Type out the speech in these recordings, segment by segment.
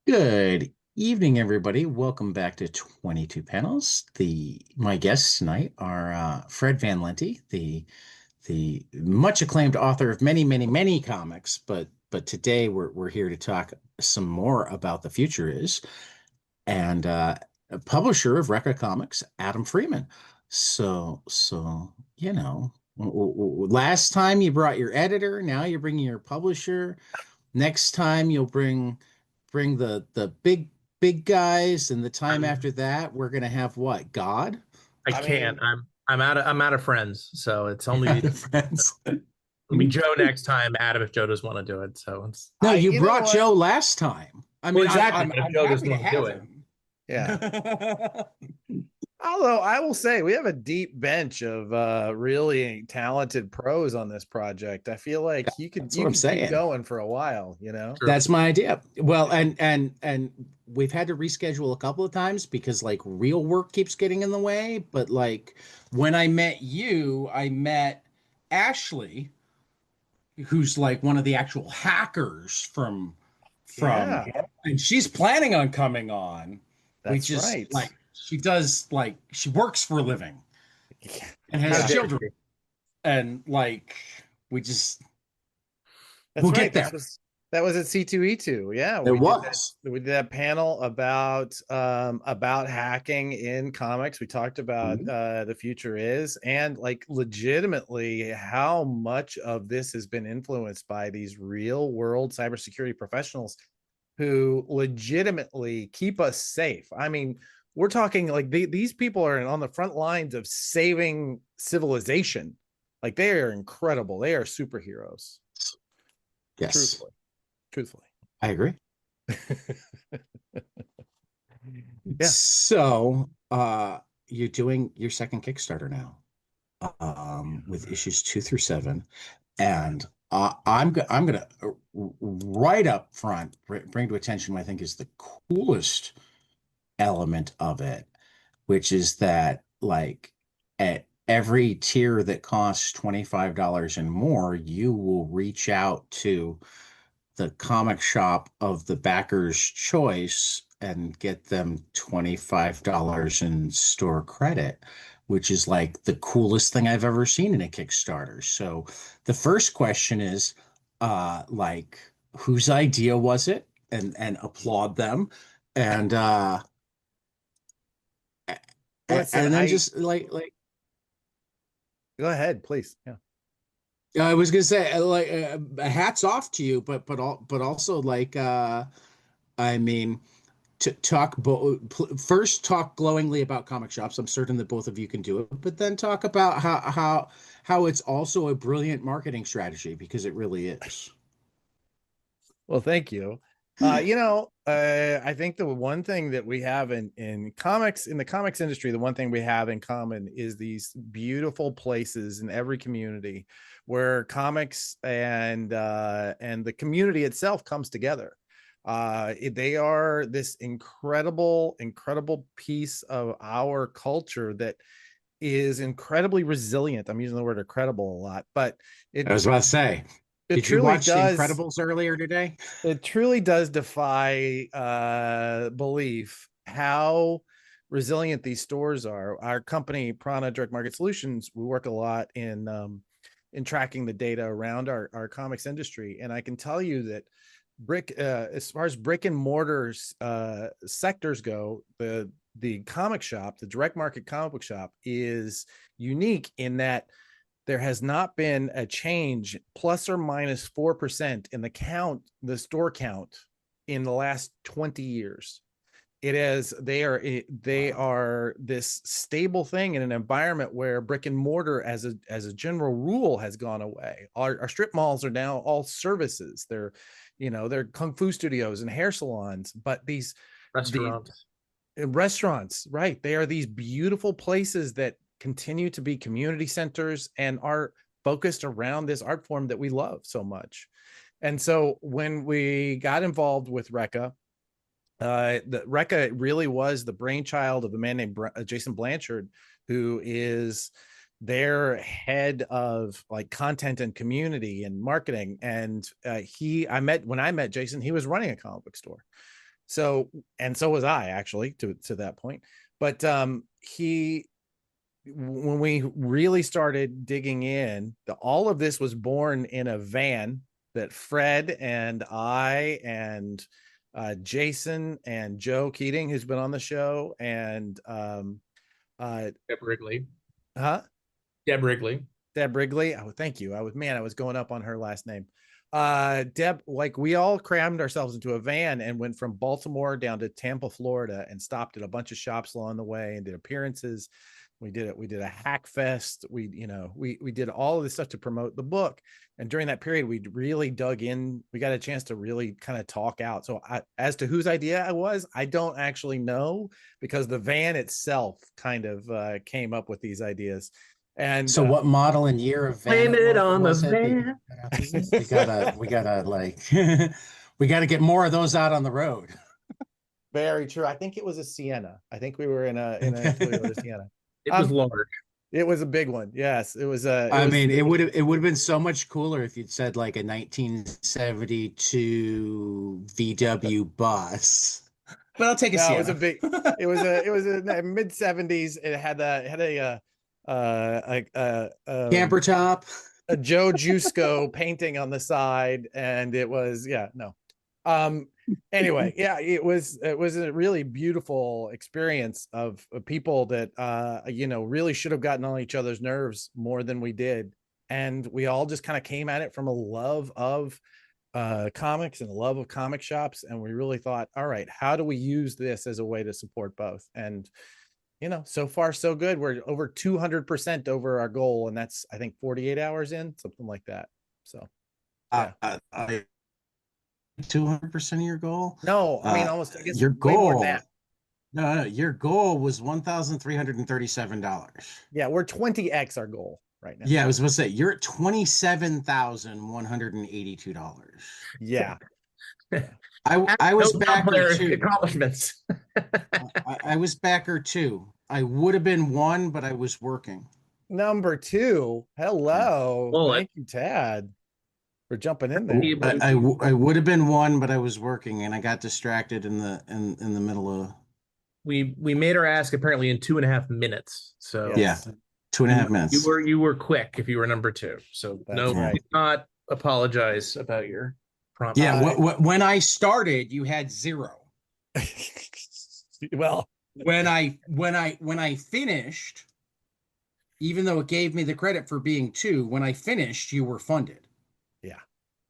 Good evening, everybody. Welcome back to 22 Panels. My guests tonight are Fred Van Lente, the much acclaimed author of many, many, many comics, but today we're here to talk some more about the future is, and a publisher of REKCAH Comics, Adam Freeman. Last time you brought your editor, now you're bringing your publisher. Next time you'll bring the big guys, and the time I'm after that we're gonna have what? God? I I can't. mean, I'm out of friends. So it's only The friends. it'll be Joe next time. Adam, if Joe doesn't want to do it. So it's No, you you know brought what? Joe last time. I well mean, I'm exactly. I'm But if I'm Joe happy doesn't to want to do have it, him. Yeah. Although I will say we have a deep bench of really talented pros on this project. I feel like you could That's what you I'm could keep saying. going for a while, you know? true. That's my idea. Well, and we've had to reschedule a couple of times because like real work keeps getting in the way. But like when I met you, I met Ashley, who's like one of the actual hackers from Yeah, and she's planning on coming on. We that's just right. like she works for a living and How has Yeah, dare children, you? and like we just that's we'll right. get This there. was that was at C2E2. Yeah, It we did that. was. We did that panel about hacking in comics. We talked about Mhm. the future is, and like legitimately how much of this has been influenced by these real world cybersecurity professionals who legitimately keep us safe. I mean, we're talking like these people are on the front lines of saving civilization. Like they are incredible. They are superheroes. Yes, Truthfully, truthfully. I agree. Yeah. So, you're doing your second Kickstarter now, with issues 2 through 7, and I'm gonna right up front bring to attention what I think is the coolest element of it, which is that like at every tier that costs $25 and more, you will reach out to the comic shop of the backer's choice and get them $25 in store credit, which is like the coolest thing I've ever seen in a Kickstarter. So the first question is like whose idea was it? And applaud them. And Listen, and then I just like go ahead, please. Yeah. I was gonna say hats off to you, but also like I mean to first talk glowingly about comic shops. I'm certain that both of you can do it, but then talk about how it's also a brilliant marketing strategy because it really is. Well, thank you. I think the one thing that we have in comics, in the comics industry, the one thing we have in common is these beautiful places in every community where comics and the community itself comes together. They are this incredible piece of our culture that is incredibly resilient. I'm using the word incredible a lot, but I it was about to say, it did you truly watch The does Incredibles earlier today? it truly does defy belief how resilient these stores are. Our company, Prana Direct Market Solutions, we work a lot in tracking the data around our comics industry, and I can tell you that as far as brick and mortars sectors go, the comic shop, the direct market comic book shop, is unique in that there has not been a change plus or minus 4% in the store count in the last 20 years. It is they Wow. are this stable thing in an environment where brick and mortar as a general rule has gone away. Our strip malls are now all services. They're kung fu studios and hair salons, but the Restaurants. restaurants, right? They are these beautiful places that continue to be community centers and are focused around this art form that we love so much. And so when we got involved with REKCAH, the REKCAH really was the brainchild of a man named Jason Blanchard, who is their head of like content and community and marketing. And when I met Jason, he was running a comic book store. So, and so was I actually to that point. But when we really started digging in, all of this was born in a van that Fred and I and Jason and Joe Keating, who's been on the show, and Deb Wrigley. huh? Deb Wrigley. Deb Wrigley. Oh, thank you. I was going up on her last name. Deb, like we all crammed ourselves into a van and went from Baltimore down to Tampa, Florida, and stopped at a bunch of shops along the way and did appearances. We did it. We did a hack fest. We did all of this stuff to promote the book. And during that period, we really dug in. We got a chance to really kind of talk out. So as to whose idea it was, I don't actually know, because the van itself kind of came up with these ideas. And So what model and year of van Blame it on the was it that you van. got out there? We gotta like we gotta get more of those out on the road. very true. I think it was a Sienna. I think we were in a Toyota Sienna. It was large. It was a big one. Yes, it was a. I mean, it would have been so much cooler if you'd said like a 1972 VW bus. But I'll take a Sienna. It was a big. It was a mid 70s. It had a camper top, a Joe Jusko painting on the side, and it was anyway, yeah, it was a really beautiful experience of people that really should have gotten on each other's nerves more than we did, and we all just kind of came at it from a love of comics and a love of comic shops, and we really thought, all right, how do we use this as a way to support both? And so far so good. We're over 200% over our goal, and that's I think 48 hours in, something like that. So yeah. 200% of your goal? No, I mean almost. I guess your way more goal. than that. No, your goal was $1,337. Yeah, we're 20x our goal right now. Yeah, I was supposed to say you're at $27,182. Yeah. I was backer too. Accomplishments. I was backer too. I would have been one, but I was working. Number 2. Hello. Bullet. Thank you, Tad, for jumping in there. I would have been one, but I was working, and I got distracted in the middle of. We made our ask apparently in 2.5 minutes. So Yes. Yeah, 2.5 minutes. You were quick if you were number 2. So That's no, right. do not apologize about your prompt. Yeah, when I started, you had 0. Well, when I finished, even though it gave me the credit for being 2, when I finished, you were funded. Yeah.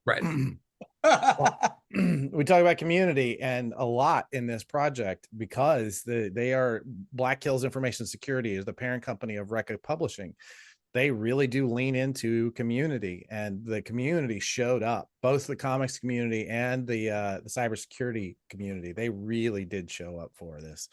Right. We talk about community and a lot in this project because they are Black Hills Information Security is the parent company of REKCAH Publishing. They really do lean into community, and the community showed up, both the comics community and the cybersecurity community. They really did show up for this.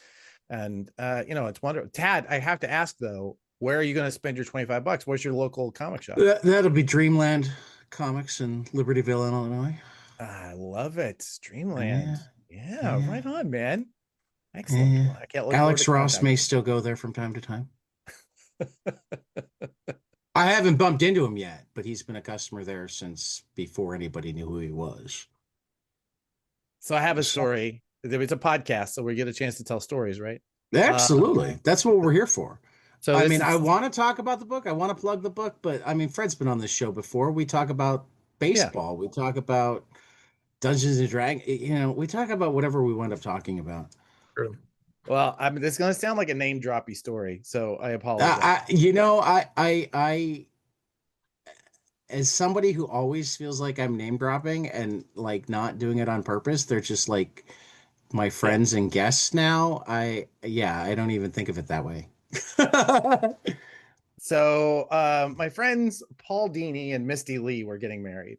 And it's wonderful. Tad, I have to ask though, where are you going to spend your $25? Where's your local comic shop? That'll be Dreamland Comics in Libertyville, Illinois. I love it. Dreamland. Yeah, right on, man. Excellent. Yeah. Well, I can't look Alex forward to Ross may still go there from time to time. I haven't bumped into him yet, but he's been a customer there since before anybody knew who he was. So I have a story. It's a podcast, so we get a chance to tell stories, right? Absolutely. That's what we're here for. So I mean, I want to talk about the book. I want to plug the book, but I mean, Fred's been on this show before. We talk about baseball. We talk about Dungeons and Dragons. We talk about whatever we wind up talking about. True. Well, I mean, it's going to sound like a name droppy story, so I apologize. I as somebody who always feels like I'm name dropping and like not doing it on purpose, they're just like my friends and guests now. I don't even think of it that way. So my friends Paul Dini and Misty Lee were getting married.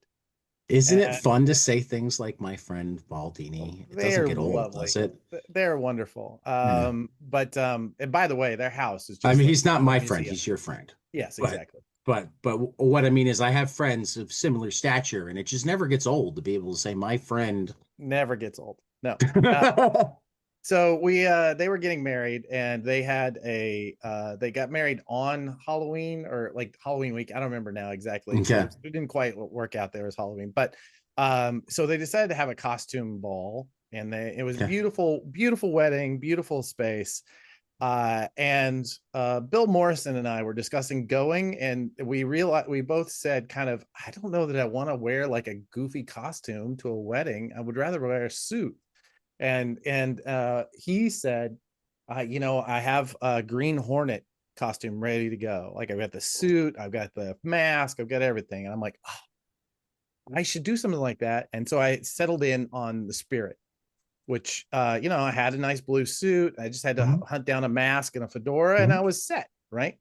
Isn't it fun to say things like my friend Baldini? It doesn't get old, lovely. does it? They're wonderful. But and by the way, their house is just I mean, he's not my friend, he's your friend. Yes, exactly. But what I mean is I have friends of similar stature, and it just never gets old to be able to say my friend. Never gets old. No. So they were getting married, and they had they got married on Halloween or like Halloween week. I don't remember now exactly. Okay. It didn't quite work out there as Halloween, but so they decided to have a costume ball, and it was Okay. beautiful wedding, beautiful space. And Bill Morrison and I were discussing going, and we both said kind of, I don't know that I want to wear like a goofy costume to a wedding. I would rather wear a suit. And he said, I have a Green Hornet costume ready to go. Like I've got the suit, I've got the mask, I've got everything. And I'm like, oh, I should do something like that. And so I settled in on the Spirit, which I had a nice blue suit. I just had to hunt down a mask and a fedora, and I was set, right?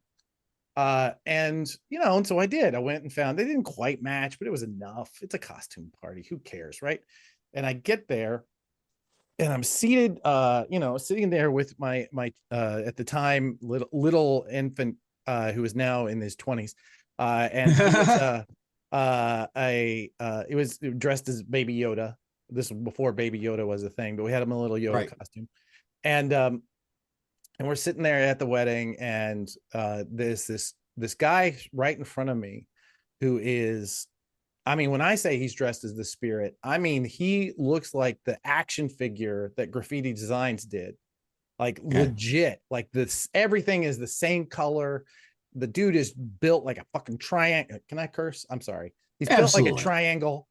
And so I did. I went and found, they didn't quite match, but it was enough. It's a costume party. Who cares, right? And I get there and I'm seated, sitting there with my at the time little infant who is now in his 20s. And he was it was dressed as Baby Yoda. This was before Baby Yoda was a thing, but we had him in a little Yoda costume. And we're sitting there at the wedding, and this guy right in front of me who is, I mean, when I say he's dressed as the Spirit, I mean he looks like the action figure that Graffiti Designs did. Like legit. Like this, everything is the same color. The dude is built like a fucking triangle. Can I curse? I'm sorry. He's built like a triangle.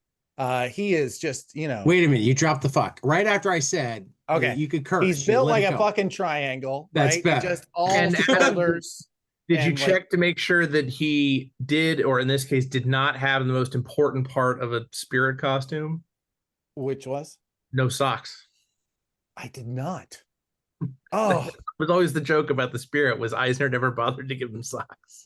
He is just, Wait a minute, you dropped the fuck right after I said okay, you could curse. He's built like a fucking triangle. That's right? better. Just all shoulders. Did you check to make sure that he did, or in this case, did not have the most important part of a Spirit costume? Which was? No socks. I did not. Oh, it was always the joke about the Spirit was Eisner never bothered to give him socks.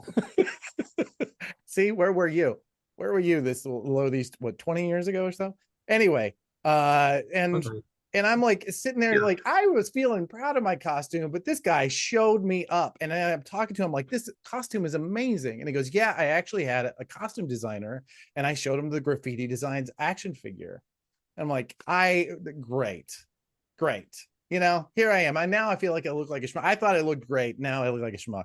See, where were you? Where were you this low these 20 years ago or so? Anyway, and I'm like sitting there like I was feeling proud of my costume, but this guy showed me up, and I'm talking to him like, this costume is amazing. And he goes, yeah, I actually had a costume designer, and I showed him the Graffiti Designs action figure. I'm like, great. Here I am. Now I feel like I look like a schmuck. I thought it looked great. Now I look like a schmuck.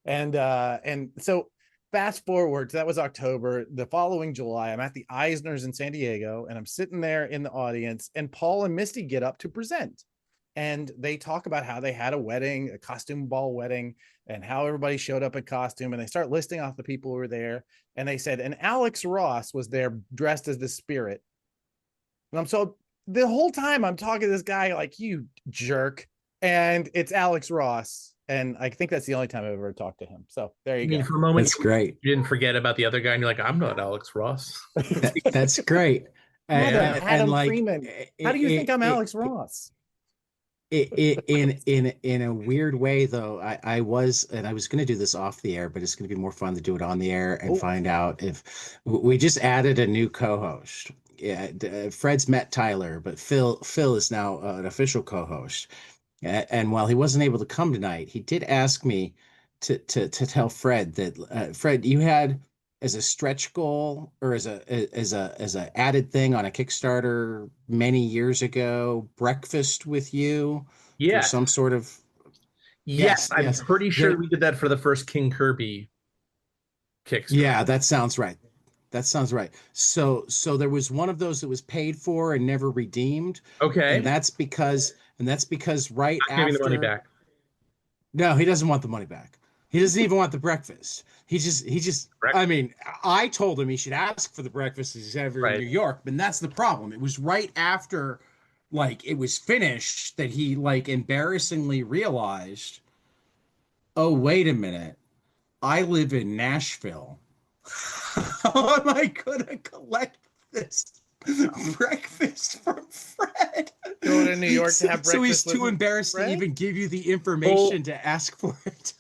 And so fast forward, that was October. The following July, I'm at the Eisners in San Diego, and I'm sitting there in the audience, and Paul and Misty get up to present. And they talk about how they had a wedding, a costume ball wedding, and how everybody showed up in costume. And they start listing off the people who were there. And they said, and Alex Ross was there dressed as the Spirit. And so the whole time I'm talking to this guy like, you jerk. And it's Alex Ross. And I think that's the only time I've ever talked to him. So there you go. For a moment, that's great. You didn't forget about the other guy, and you're like, I'm not Alex Ross. That's great. Adam Freeman. How do you think I'm Alex Ross? In a weird way, though, I was going to do this off the air, but it's going to be more fun to do it on the air and find out if we just added a new co-host. Yeah, Fred's met Tyler, but Phil is now an official co-host. And while he wasn't able to come tonight, he did ask me to tell Fred that Fred, you had as a stretch goal or as a added thing on a Kickstarter many years ago, breakfast with you for some sort of yes, I'm pretty sure we did that for the first King Kirby Kickstarter. Yeah, that sounds right. So there was one of those that was paid for and never redeemed. Okay. And that's because right not after giving the money back. No, he doesn't want the money back. He doesn't even want the breakfast. He just I mean, I told him he should ask for the breakfast as he's ever in New York, but that's the problem. It was right after like it was finished that he like embarrassingly realized, oh, wait a minute. I live in Nashville. How am I gonna collect this breakfast from Fred? Go to New York to have breakfast. So he's too embarrassed to even give you the information to ask for it.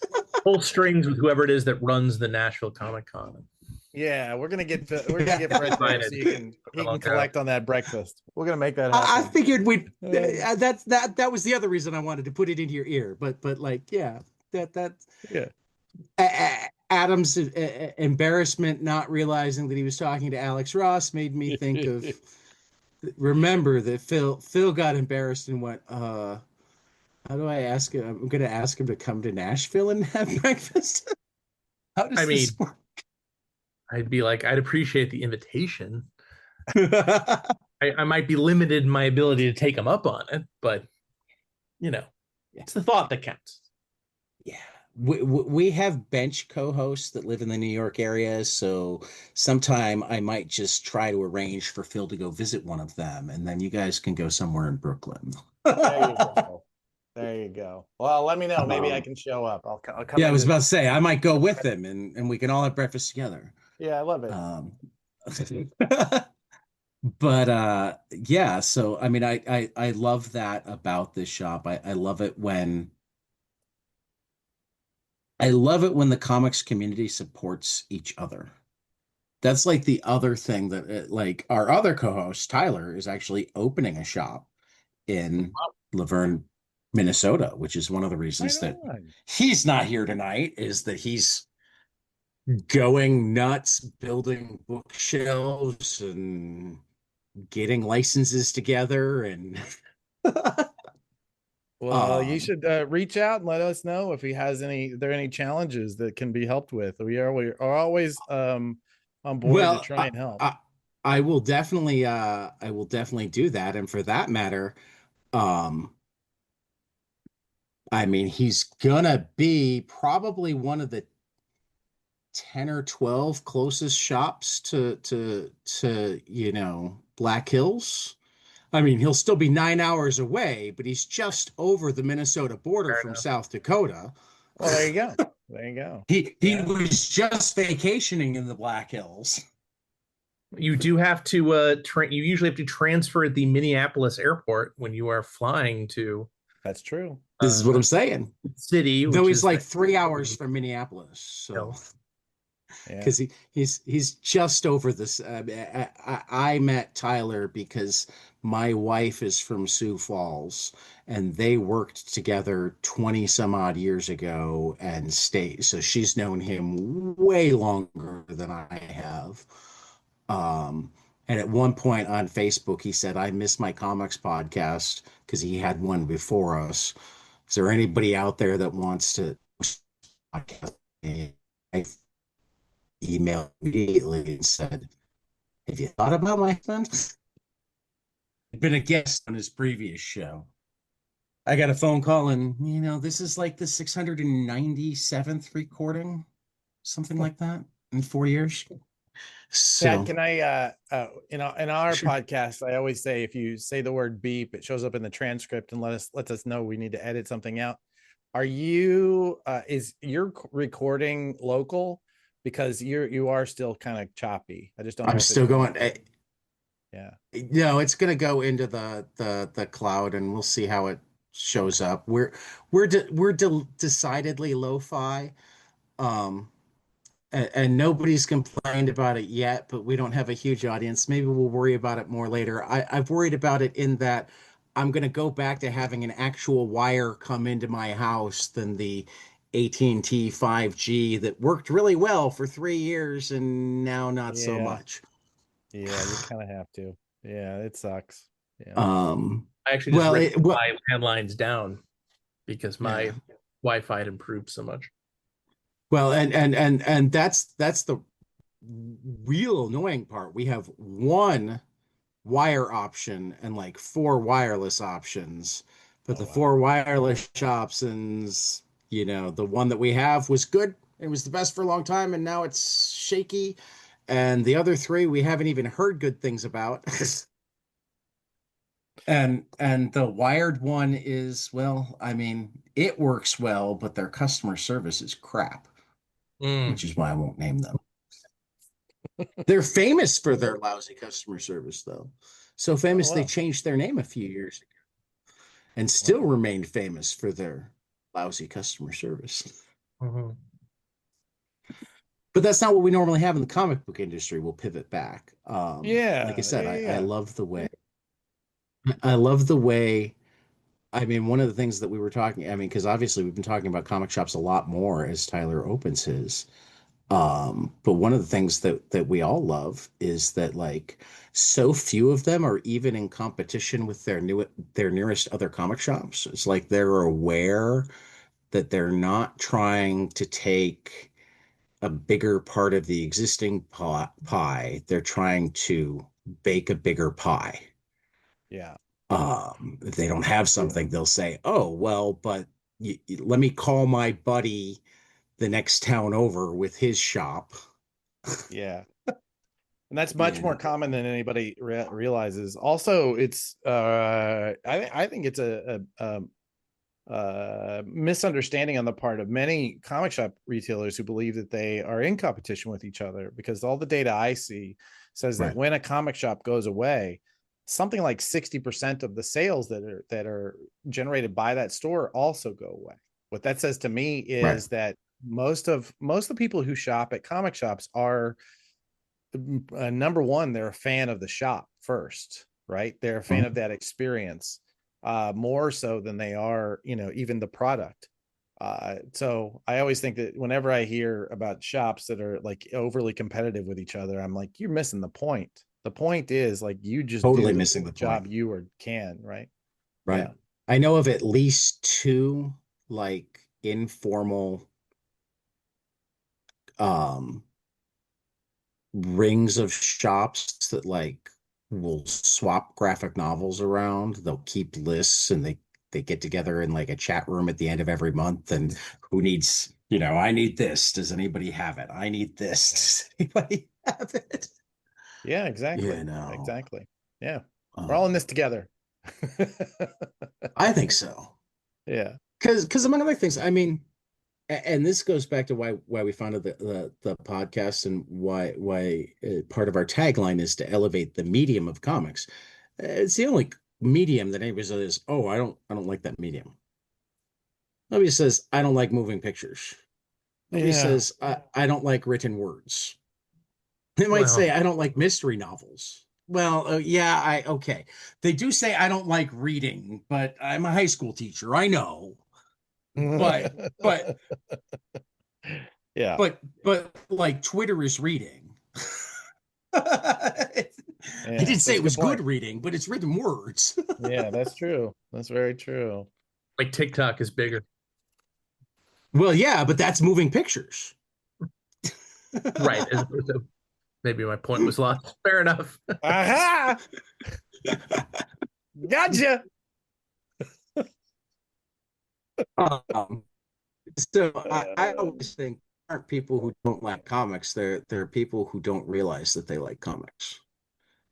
Pull strings with whoever it is that runs the Nashville Comic Con. Yeah, we're gonna get Fred there so he can collect on that breakfast. We're gonna make that happen. I figured we'd. That was the other reason I wanted to put it into your ear. But like, yeah. Adam's embarrassment not realizing that he was talking to Alex Ross made me think of remember that Phil got embarrassed and went, how do I ask him? I'm gonna ask him to come to Nashville and have breakfast. How does this work? I'd be like, I'd appreciate the invitation. I I might be limited in my ability to take them up on it, but you know, Yeah. it's the thought that counts. Yeah. We have bench co-hosts that live in the New York area, so sometime I might just try to arrange for Phil to go visit one of them, and then you guys can go somewhere in Brooklyn. There you go. There you go. Well, let me know. Maybe I Um, can show up. I'll come yeah, I was into. about to say I might go with him, and we can all have breakfast together. Yeah, I love it. Um, but yeah, so I mean, I love that about this shop. I love it when the comics community supports each other. That's like the other thing that like our other co-host Tyler is actually opening a shop in Laverne, Minnesota, which is one of the Right reasons that on. he's not here tonight, is that he's going nuts building bookshelves and getting licenses together and Well, you um should reach out and let us know if he has any. There are any challenges that can be helped with. We are always on board to well try and help. I will definitely do that, and for that matter, um I mean, he's gonna be probably one of the 10 or 12 closest shops to Black Hills. I mean, he'll still be 9 hours away, but he's just over the Minnesota border Fair from enough. South Dakota. Well, there you go. There you go. He Yeah. was just vacationing in the Black Hills. You do have to you usually have to transfer at the Minneapolis airport when you are flying to That's true. This is what uh I'm saying. city, Though which he's is like 3 hours from Minneapolis, so Yeah. because he's just over this. I met Tyler because my wife is from Sioux Falls, and they worked together 20 some odd years ago and stayed. So she's known him way longer than I have. Um, and at one point on Facebook, he said, "I miss my comics podcast," because he had one before us. Is there anybody out there that wants to podcast? I emailed immediately and said, "Have you thought about my friend?" I'd been a guest on his previous show. I got a phone call, and this is like the 697th recording, something like that, in 4 years. Chad, So, can I in our sure. podcast, I always say if you say the word beep, it shows up in the transcript and lets us know we need to edit something out. Are you is your recording local? Because you are still kind of choppy. I just don't know I'm if it's still coming. going. Yeah. No, it's going to go into the cloud, and we'll see how it shows up. We're decidedly lo-fi. Um, and nobody's complained about it yet, but we don't have a huge audience. Maybe we'll worry about it more later. I've worried about it in that I'm going to go back to having an actual wire come into my house than the AT&T 5G that worked really well for 3 years and now not so Yeah. much. Yeah, you kind of have to. Yeah, it sucks. Yeah. Um, I actually just well, ripped it, well, my landlines down because yeah. my Wi-Fi had improved so much. Well, and that's the real annoying part. We have one wire option and like four wireless options. But Oh the wow. four wireless options, the one that we have was good. It was the best for a long time, and now it's shaky. And the other three we haven't even heard good things about. And the wired one is, well, I mean, it works well, but their customer service is crap, Mm. which is why I won't name them. They're famous for their lousy customer service, though. So Oh famous they well. changed their name a few years ago and still Wow. remained famous for their lousy customer service. Mhm. But that's not what we normally have in the comic book industry. We'll pivot back. Like I Yeah, said, yeah, I yeah. love the way I love the way. I mean, one of the things that we were talking, I mean, because obviously we've been talking about comic shops a lot more as Tyler opens his. But one of the things that we all love is that like so few of them are even in competition with their nearest other comic shops. It's like they're aware that they're not trying to take a bigger part of the existing pie. They're trying to bake a bigger pie. Yeah. If they don't have something, they'll say, "Oh, well, but let me call my buddy the next town over with his shop." Yeah. And that's much You more know, common than anybody realizes. Also, it's I think it's a misunderstanding on the part of many comic shop retailers who believe that they are in competition with each other, because all the data I see says that right. when a comic shop goes away, something like 60% of the sales that are generated by that store also go away. What that says to me Right. is that most of the people who shop at comic shops are, number one, they're a fan of the shop first, right? They're a fan of Mhm. that experience, more so than they are, even the product. So I always think that whenever I hear about shops that are like overly competitive with each other, I'm like, you're missing the point. The point is, like, you just do Totally the missing the point. job you or can, right? Right. Yeah. I know of at least two like informal um rings of shops that like will swap graphic novels around. They'll keep lists and they get together in like a chat room at the end of every month and who needs, I need this. Does anybody have it? I need this. Does anybody have it? Yeah, You exactly. know, Exactly. Yeah. We're all in this um, together. I think so. Yeah. Because among other things, I mean, and this goes back to why we founded the podcast and why part of our tagline is to elevate the medium of comics. It's the only medium that anybody says, "Oh, I don't like that medium." Nobody says, "I don't like moving pictures." Nobody Yeah. says, I don't like written words." They might Well, say, "I don't like mystery novels." Well, yeah, okay. They do say, "I don't like reading," but I'm a high school teacher. I know, but but Yeah. but like Twitter is reading. I Yeah. didn't say That's a it good was good point. reading, but it's written words. Yeah, that's true. That's very true. like TikTok is bigger. Well, yeah, but that's moving pictures. Right. As opposed to, maybe my point was lost. Fair enough. Aha! Gotcha. um, so I Uh, always think aren't people who don't like comics. They're people who don't realize that they like comics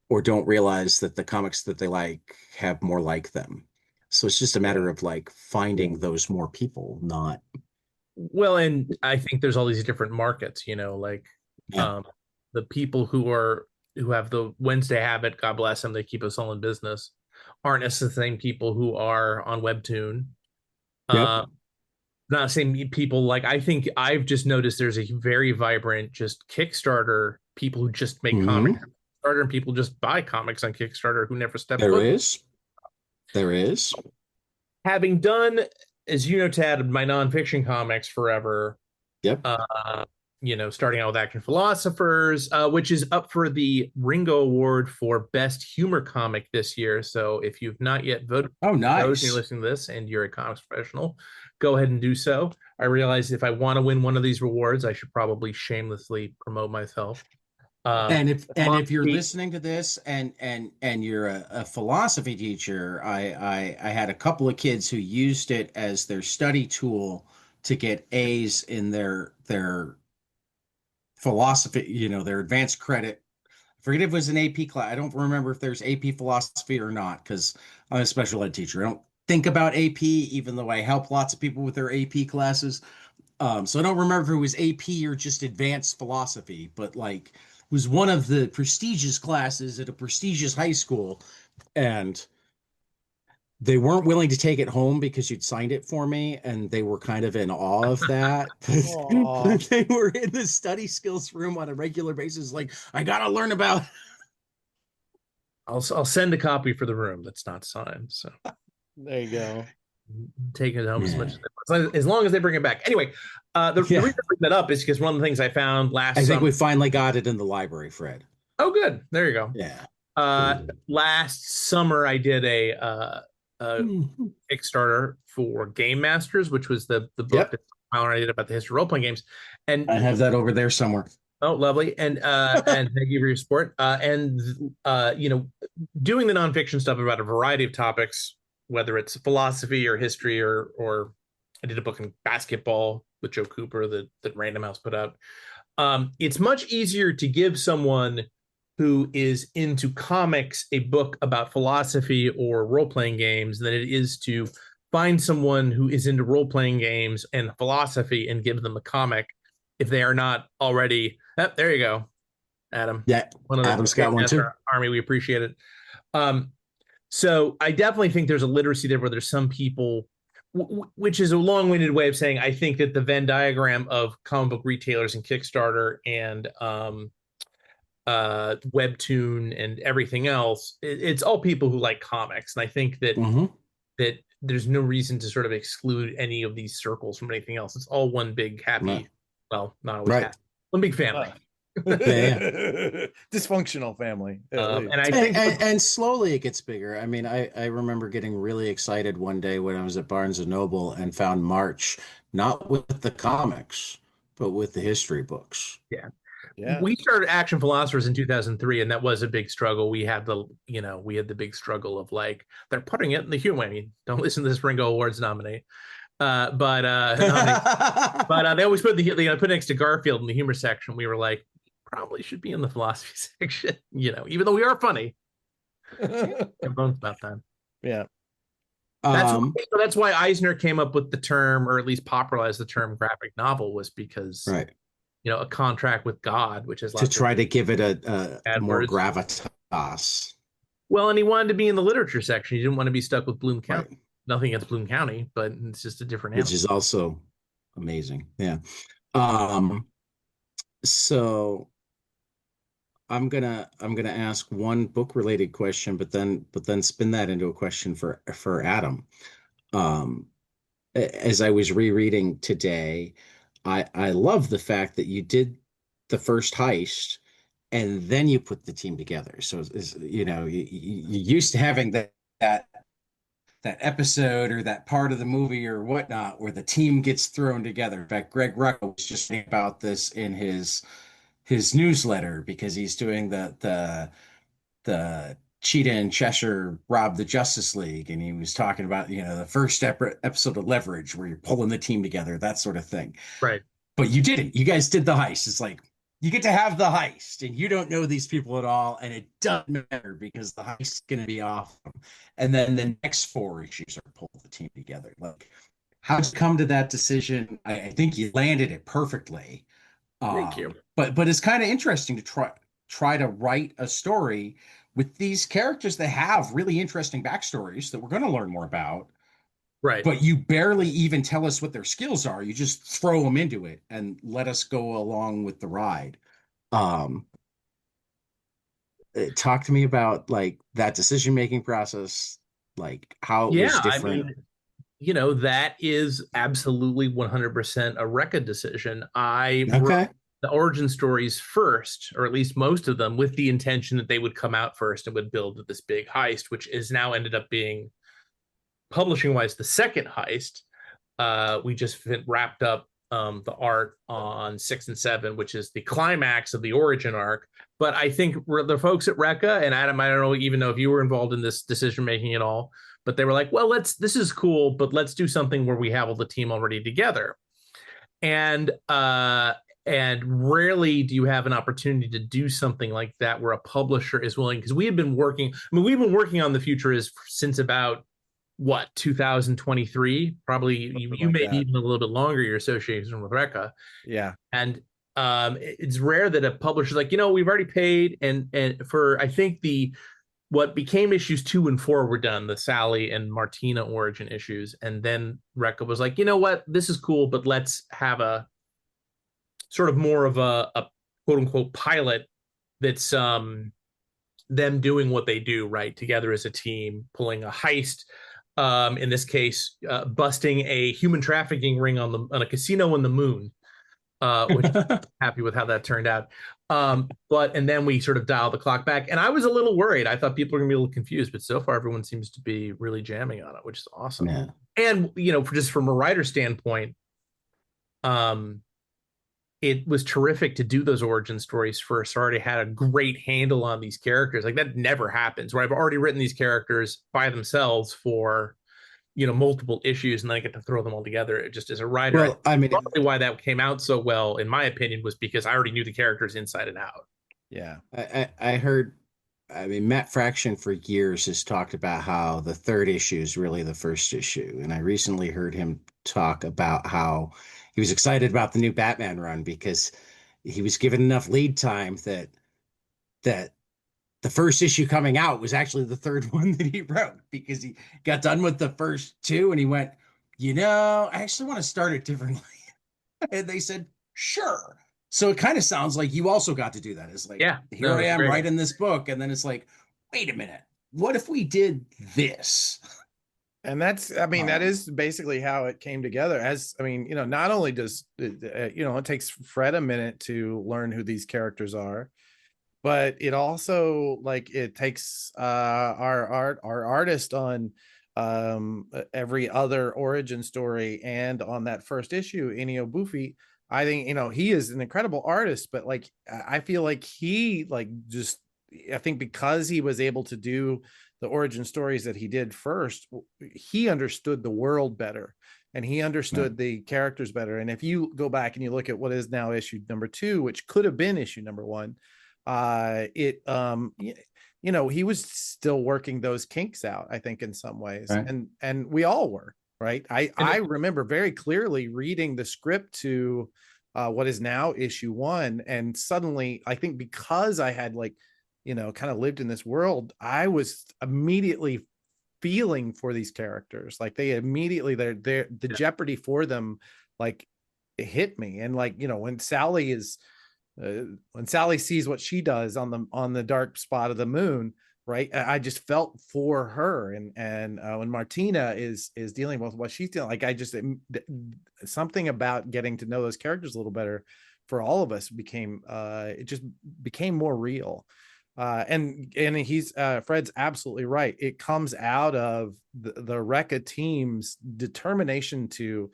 or don't realize that the comics that they like have more like them. So it's just a matter yeah. of like finding those more people, not Well, and I think there's all these different markets, like yeah. um the people who have the Wednesday habit, God bless them, they keep us all in business, aren't necessarily the same people who are on Webtoon. Yep. Uh not the same people. Like, I think I've just noticed there's a very vibrant just Kickstarter people who just make comics Hmm. on Kickstarter, and people just buy comics on Kickstarter who never step There foot. is. There is. Having done, as you know, Tad, my nonfiction comics forever, Yep. uh, starting out with Action Philosophers, which is up for the Ringo Award for Best Humor Comic this year. So if you've not yet voted Oh, for those and you're nice. listening to this and you're a comics professional, go ahead and do so. I realize if I want to win one of these rewards, I should probably shamelessly promote myself. Uh, And if you're philosophy- listening to this and you're a philosophy teacher, I had a couple of kids who used it as their study tool to get A's in their philosophy, their advanced credit. I forget if it was an AP class. I don't remember if there's AP philosophy or not because I'm a special ed teacher. I don't think about AP, even though I help lots of people with their AP classes. So I don't remember if it was AP or just advanced philosophy, but like it was one of the prestigious classes at a prestigious high school, and they weren't willing to take it home because you'd signed it for me, and they were kind of in awe of that. Aw. But they were in the study skills room on a regular basis, like I gotta learn about. I'll send a copy for the room that's not signed. So There you go. take it home as much Yeah, as long as they bring it back. Anyway, the yeah. reason I bring that up is because one of the things I found I last think summer. we finally got it in the library, Fred. Oh, good. There you go. Yeah. Last summer I did a Mhm. Kickstarter for Game Masters, which was the book Yep, that Tyler and I did about the history of role playing games. And I have that over there somewhere. Oh, lovely. And thank you for your support. You know, doing the nonfiction stuff about a variety of topics, whether it's philosophy or history or I did a book in basketball with Joe Cooper that Random House put out. It's much easier to give someone who is into comics a book about philosophy or role-playing games than it is to find someone who is into role-playing games and philosophy and give them a comic if they are not already. Oh, there you go, Adam. Yeah, One of the Adam's got one too. army. We appreciate it. So I definitely think there's a literacy there where there's some people, which is a long-winded way of saying I think that the Venn diagram of comic book retailers and Kickstarter and Webtoon and everything else, it's all people who like comics, and I think that that there's no reason to sort of exclude any of these circles from anything else. It's all one big happy, well, not always happy, one big family. Dysfunctional family. And I think and slowly it gets bigger. I mean, I remember getting really excited one day when I was at Barnes and Noble and found March, not with the comics, but with the history books. Yeah. We started Action Philosophers in 2003, and that was a big struggle. We had the big struggle of like, they're putting it in the humor. I mean, don't listen to this Ringo Awards nominee. But they always put put next to Garfield in the humor section. We were like, probably should be in the philosophy section, even though we are funny. Bones about that. Yeah. That's why Eisner came up with the term, or at least popularized the term graphic novel, was because a contract with God, which is to try to give it a more gravitas. Well, and he wanted to be in the literature section. He didn't want to be stuck with Bloom County. Nothing against Bloom County, but it's just a different animal. Which is also amazing. Yeah. So I'm gonna ask one book related question, but then spin that into a question for Adam. As I was rereading today, I love the fact that you did the first heist and then you put the team together. So you used to having that episode or that part of the movie or whatnot where the team gets thrown together. In fact, Greg Rucka was just thinking about this in his newsletter because he's doing the Cheetah and Cheshire rob the Justice League, and he was talking about the first episode of Leverage where you're pulling the team together, that sort of thing. Right. But you didn't. You guys did the heist. It's like you get to have the heist, and you don't know these people at all, and it doesn't matter because the heist is going to be awesome. And then the next 4 issues are pull the team together. Like, how'd you come to that decision? I think you landed it perfectly. Thank you. But it's kind of interesting to try to write a story with these characters that have really interesting backstories that we're going to learn more about. Right. But you barely even tell us what their skills are. You just throw them into it and let us go along with the ride. Talk to me about like that decision-making process, like how it was different. I mean, that is absolutely 100% a REKCAH decision. I wrote the origin stories first, or at least most of them, with the intention that they would come out first and would build this big heist, which is now ended up being, publishing wise, the second heist. We just wrapped up the art on 6 and 7, which is the climax of the origin arc. But I think the folks at REKCAH, and Adam, I don't even know if you were involved in this decision making at all, but they were like, well, this is cool, but let's do something where we have all the team already together. And rarely do you have an opportunity to do something like that where a publisher is willing, because we've been working on The Future Is since about 2023, probably. You may be even a little bit longer, your association with REKCAH. Yeah. And it's rare that a publisher's like, we've already paid, and for, I think, what became issues 2 and 4 were done, the Sally and Martina origin issues, and then REKCAH was like, you know what, this is cool, but let's have a sort of more of a quote unquote pilot that's them doing what they do right together as a team, pulling a heist, in this case, busting a human trafficking ring on a casino on the moon, which I'm happy with how that turned out. And then we sort of dialed the clock back, and I was a little worried. I thought people were gonna be a little confused, but so far everyone seems to be really jamming on it, which is awesome. Yeah. And just from a writer standpoint, it was terrific to do those origin stories first. I already had a great handle on these characters. Like that never happens where I've already written these characters by themselves for, multiple issues, and then I get to throw them all together. It just as a writer, Well, I mean, probably why that came out so well, in my opinion, was because I already knew the characters inside and out. Yeah. I heard, I mean, Matt Fraction for years has talked about how the third issue is really the first issue. And I recently heard him talk about how he was excited about the new Batman run because he was given enough lead time that the first issue coming out was actually the third one that he wrote because he got done with the first two and he went, I actually want to start it differently. And they said, sure. So it kind of sounds like you also got to do that. It's like, Yeah, here no, I it's am great. writing this book. And then it's like, wait a minute. What if we did this? And that's, I mean, that Um, is basically how it came together. As I mean, not only does it takes Fred a minute to learn who these characters are, but it also, like, it takes our artist on every other origin story and on that first issue, Inio Buffy. I think he is an incredible artist, but like I feel like he like just I think because he was able to do the origin stories that he did first, he understood the world better and he no, understood the characters better. And if you go back and you look at what is now issue number 2, which could have been issue number 1, he was still working those kinks out, I think, in some ways, right. and we all were, right? I And I remember very clearly reading the script to what is now issue 1, and suddenly I think because I had like kind of lived in this world, I was immediately feeling for these characters. Like they immediately, they're the yeah, jeopardy for them, like it hit me. And like when Sally sees what she does on the dark spot of the moon, right? I just felt for her, and when Martina is dealing with what she's dealing, like something about getting to know those characters a little better for all of us became it just became more real. And he's Fred's absolutely right. It comes out of the REKCAH team's determination to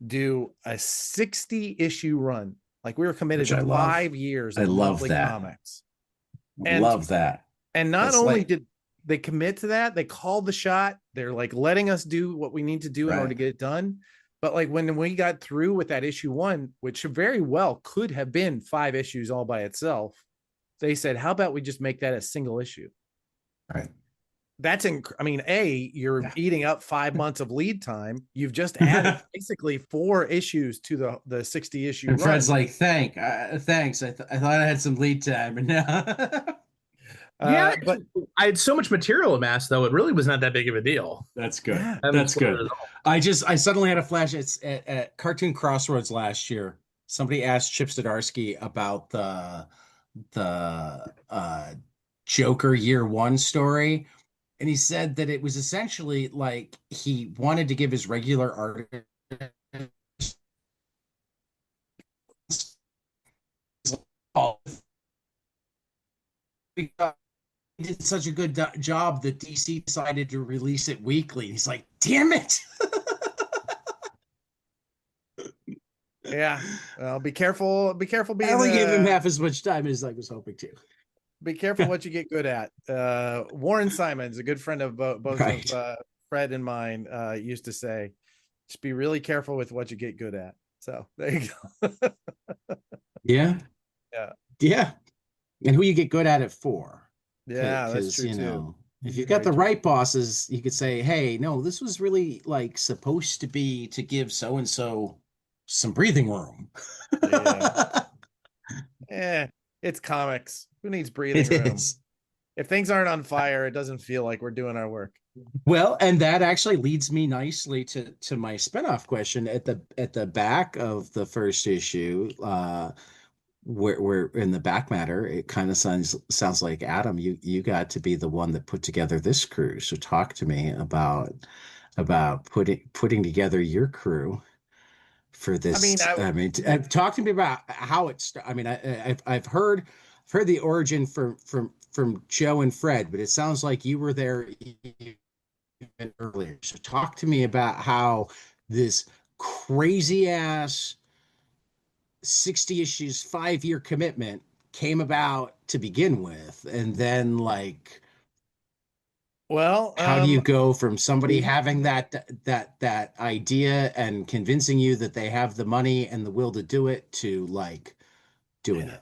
do a 60 issue run. Like we were committed Which to I love. 5 years I of love monthly that. comics. And Love that. not It's only like, did they commit to that, they called the shot. They're like letting us do what we need to do in order right. to get it done. But like when we got through with that issue 1, which very well could have been 5 issues all by itself, they said, "How about we just make that a single issue?" Right. That's I mean, you're Yeah. eating up 5 months of lead time. You've just added basically 4 issues to the 60 issue And Fred's run. like, thanks. I thought I had some lead time, and now yeah. But I had so much material amassed, though it really was not that big of a deal. that's good. yeah, And That's for the good. result. I suddenly had a flash. It's at Cartoon Crossroads last year. Somebody asked Chip Zdarsky about the Joker Year One story, and he said that it was essentially like he wanted to give his regular artist because he did such a good job that DC decided to release it weekly. He's like, damn it. yeah. Well, be careful. Be careful I being only gave him half as much time as I was hoping to. be careful what you get good at. Warren Simons, a good friend of both Right. of Fred and mine, used to say, just be really careful with what you get good at. So there you go. Yeah. Yeah. Yeah. And who you get good at it for. Yeah, that's Because, true too. if you've got Very the true. right bosses, you could say, hey, no, this was really like supposed to be to give so and so some breathing room. Yeah. Yeah. It's comics. Who needs breathing It room? is. If things aren't on fire, it doesn't feel like we're doing our work. Well, and that actually leads me nicely to my spinoff question at the back of the first issue, where in the back matter, it kind of sounds like Adam, you got to be the one that put together this crew. So talk to me about putting together your crew for I mean, this. I mean, talk to me about how it's. I mean, I've heard the origin from Joe and Fred, but it sounds like you were there even earlier. So talk to me about how this crazy ass 60 issues, 5-year commitment came about to begin with? And then like, Well, how do you go from somebody we having that idea and convincing you that they have the money and the will to do it to like doing it?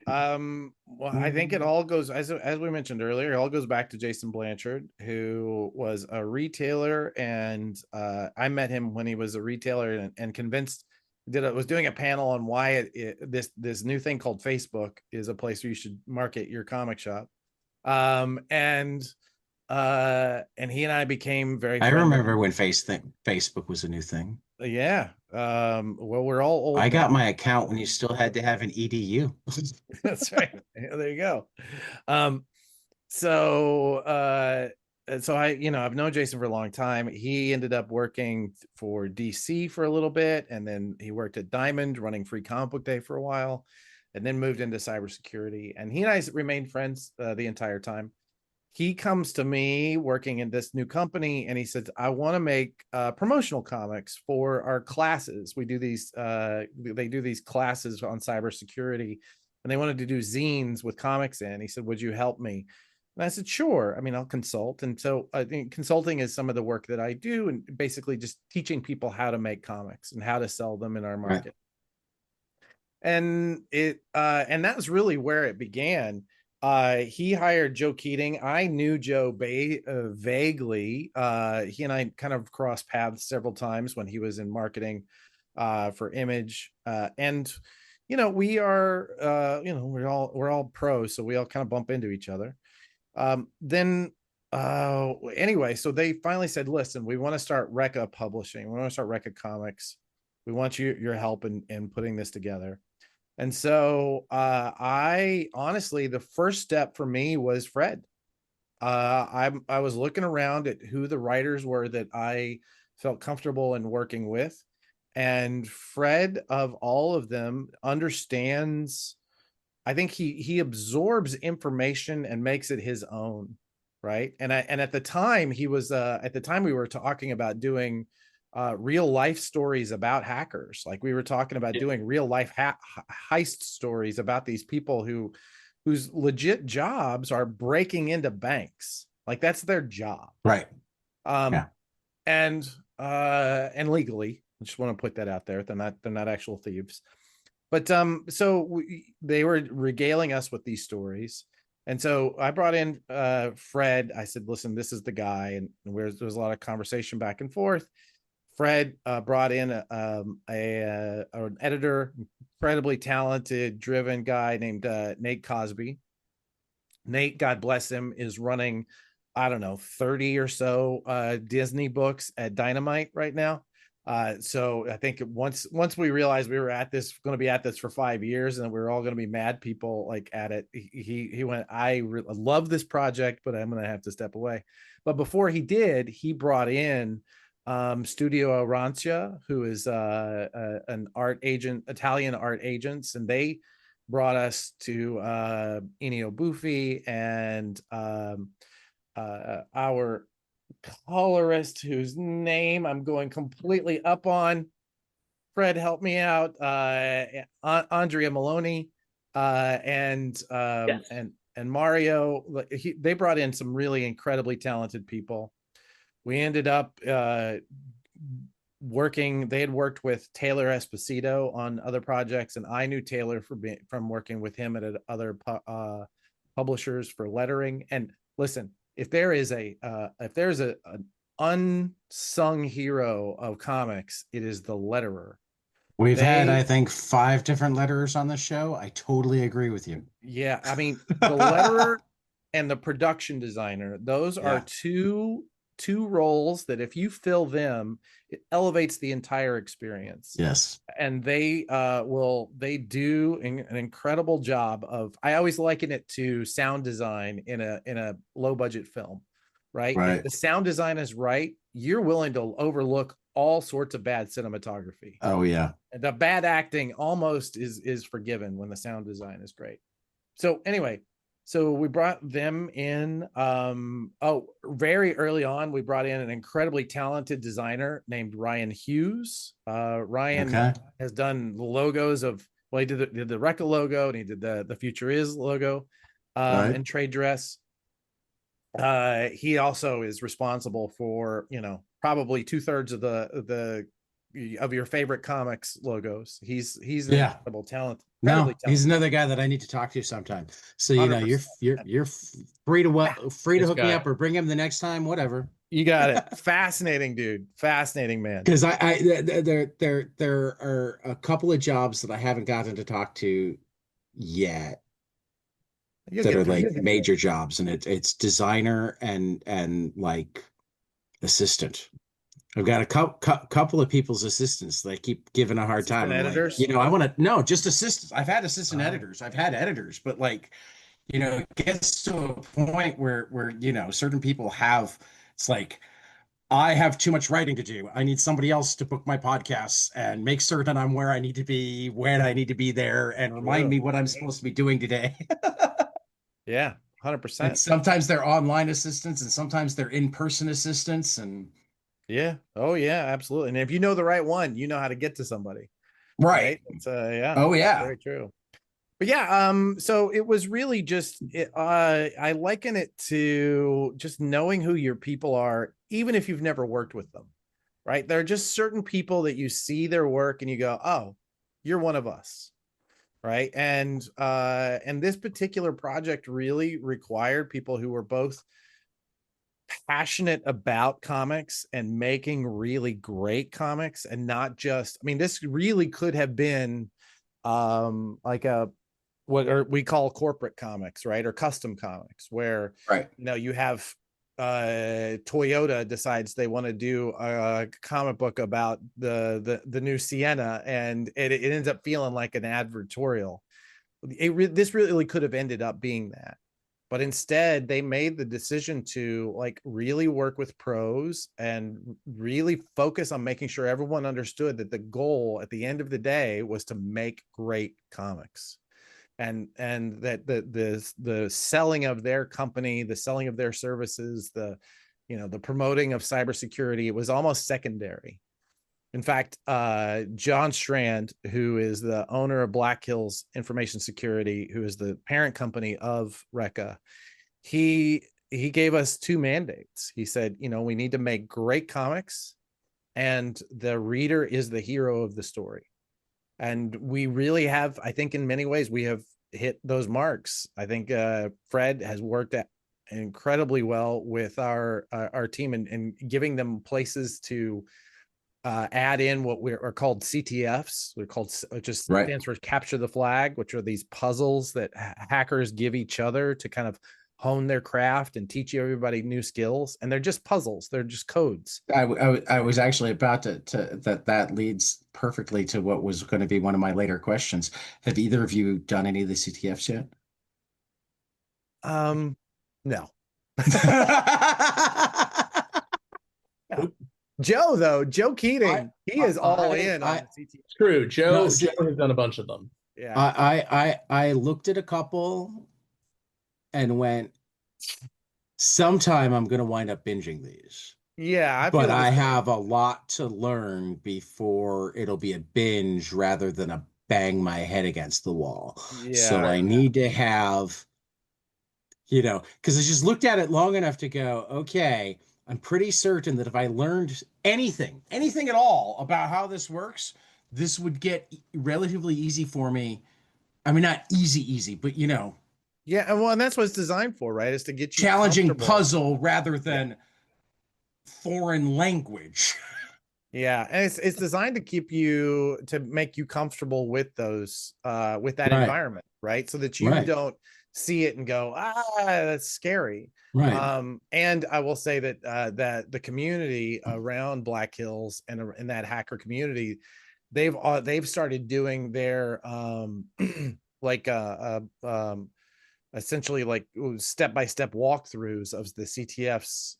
well, I think it all goes, as we mentioned earlier, it all goes back to Jason Blanchard, who was a retailer, and I met him when he was a retailer, and convinced was doing a panel on why this new thing called Facebook is a place where you should market your comic shop. And he and I became very I friendly. remember when Facebook was a new thing. Yeah. Well, we're all old I got now. my account when you still had to have an EDU. That's right. There you go. Um, so I've known Jason for a long time. He ended up working for DC for a little bit, and then he worked at Diamond running Free Comic Book Day for a while, and then moved into cybersecurity. And he and I remained friends the entire time. He comes to me working in this new company, and he says, I want to make promotional comics for our classes. We do these they do these classes on cybersecurity, and they wanted to do zines with comics in. He said, would you help me? And I said, sure. I mean, I'll consult. And so I think consulting is some of the work that I do, and basically just teaching people how to make comics and how to sell them in our Right. market. And that was really where it began. He hired Joe Keating. I knew Joe vaguely. He and I kind of crossed paths several times when he was in marketing for Image. And we are we're all pros, so we all kind of bump into each other. Then anyway, so they finally said, listen, we want to start REKCAH publishing. We want to start REKCAH Comics. We want your help in putting this together. And so I honestly, the first step for me was Fred. I was looking around at who the writers were that I felt comfortable in working with. And Fred, of all of them, understands. I think he absorbs information and makes it his own, right? And at the time we were talking about doing real life stories about hackers. Like we were talking about doing real life heist stories about these people whose legit jobs are breaking into banks. Like that's their job. Right. Um, Yeah. and legally, I just want to put that out there. They're not actual thieves. But they were regaling us with these stories. And so I brought in Fred. I said, listen, this is the guy. And there was a lot of conversation back and forth. Fred brought in an editor, incredibly talented, driven guy named Nate Cosby. Nate, God bless him, is running, I don't know, 30 or so Disney books at Dynamite right now. So I think once we realized we were going to be at this for 5 years, and we were all going to be mad people like at it, he went, I love this project, but I'm going to have to step away. But before he did, he brought in Studio Arancia, who is an art agent, Italian art agents, and they brought us to Ennio Buffi and our colorist whose name I'm going completely up on. Fred, help me out. Andrea Maloney and Yes. Mario. They brought in some really incredibly talented people. We ended up working. They had worked with Taylor Esposito on other projects, and I knew Taylor from working with him at other publishers for lettering. And listen, if there's an unsung hero of comics, it is the letterer. We've had, I think, 5 different letterers on the show. I totally agree with you. Yeah, I mean, the letterer and the production designer, those are two roles that if you fill them, it elevates the entire experience. Yes. And they do an incredible job of, I always liken it to sound design in a low budget film, right? If the sound design is right, you're willing to overlook all sorts of bad cinematography. Oh yeah. And the bad acting almost is forgiven when the sound design is great. So anyway, So we brought them in. Very early on, we brought in an incredibly talented designer named Ryan Hughes. Ryan Okay. has done the logos of, well, he did the REKCAH logo, and he did the Future Is logo, Right. and trade dress. He also is responsible for, probably 2/3 of your favorite comics logos. He's an Yeah. incredible talent, incredibly No, he's talented. another guy that I need to talk to sometime. So, 100%. you're free to This hook me guy. up or bring him the next time, whatever. You got it. Fascinating dude. Fascinating man. Because there are a couple of jobs that I haven't gotten to talk to yet You'll that get are there. like major jobs, and it's designer and like assistant. I've got a couple of people's assistants that I keep giving a hard time. Assistant I'm like, editors. I want to no, just assistants. I've had assistant Oh, editors. I've had editors, but like, it gets to a point where certain people have. It's like I have too much writing to do. I need somebody else to book my podcasts and make certain I'm where I need to be, when I need to be there, and remind true. me what I'm supposed to be doing today. Yeah, And 100%. sometimes they're online assistants, and sometimes they're in-person assistants, and Yeah. Oh, yeah, absolutely. And if you know the right one, you know how to get to somebody, right. right? It's yeah, Oh yeah. very true. But yeah, so it was really just I liken it to just knowing who your people are, even if you've never worked with them, right? There are just certain people that you see their work and you go, oh, you're one of us, right? And this particular project really required people who were both passionate about comics and making really great comics, and not just, I mean, this really could have been like a, what we call corporate comics, right? Or custom comics, where Right. you have Toyota decides they want to do a comic book about the new Sienna, and it ends up feeling like an advertorial. This really could have ended up being that, but instead they made the decision to like really work with pros and really focus on making sure everyone understood that the goal at the end of the day was to make great comics, and that the selling of their company, the selling of their services, the promoting of cybersecurity, it was almost secondary. In fact, John Strand, who is the owner of Black Hills Information Security, who is the parent company of REKCAH, he gave us two mandates. He said, we need to make great comics, and the reader is the hero of the story. And we really have, I think, in many ways, we have hit those marks. I think Fred has worked incredibly well with our team, and giving them places to add in what are called CTFs. They're called, it just Right. stands for capture the flag, which are these puzzles that hackers give each other to kind of hone their craft and teach everybody new skills. And they're just puzzles. They're just codes. I was actually about to that leads perfectly to what was going to be one of my later questions. Have either of you done any of the CTFs yet? No. Joe Keating, he is all in on the CTF. True. Joe No, see, has done a bunch of them. Yeah. I looked at a couple and went, sometime I'm going to wind up binging these. Yeah, But I have a lot to learn before it'll be a binge rather than a bang my head against the wall. So Yeah. I need to have, because I just looked at it long enough to go, okay, I'm pretty certain that if I learned anything at all about how this works, this would get relatively easy for me. I mean, not easy, but Yeah, and well, and that's what it's designed for, right? Is to get you challenging comfortable. puzzle rather than foreign language. Yeah, and it's designed to make you comfortable with those with that Right. environment, right? So that you Right. don't see it and go, that's scary. Right. And I will say that that the community around Black Hills and in that hacker community, they've started doing their like essentially like step-by-step walkthroughs of the CTFs.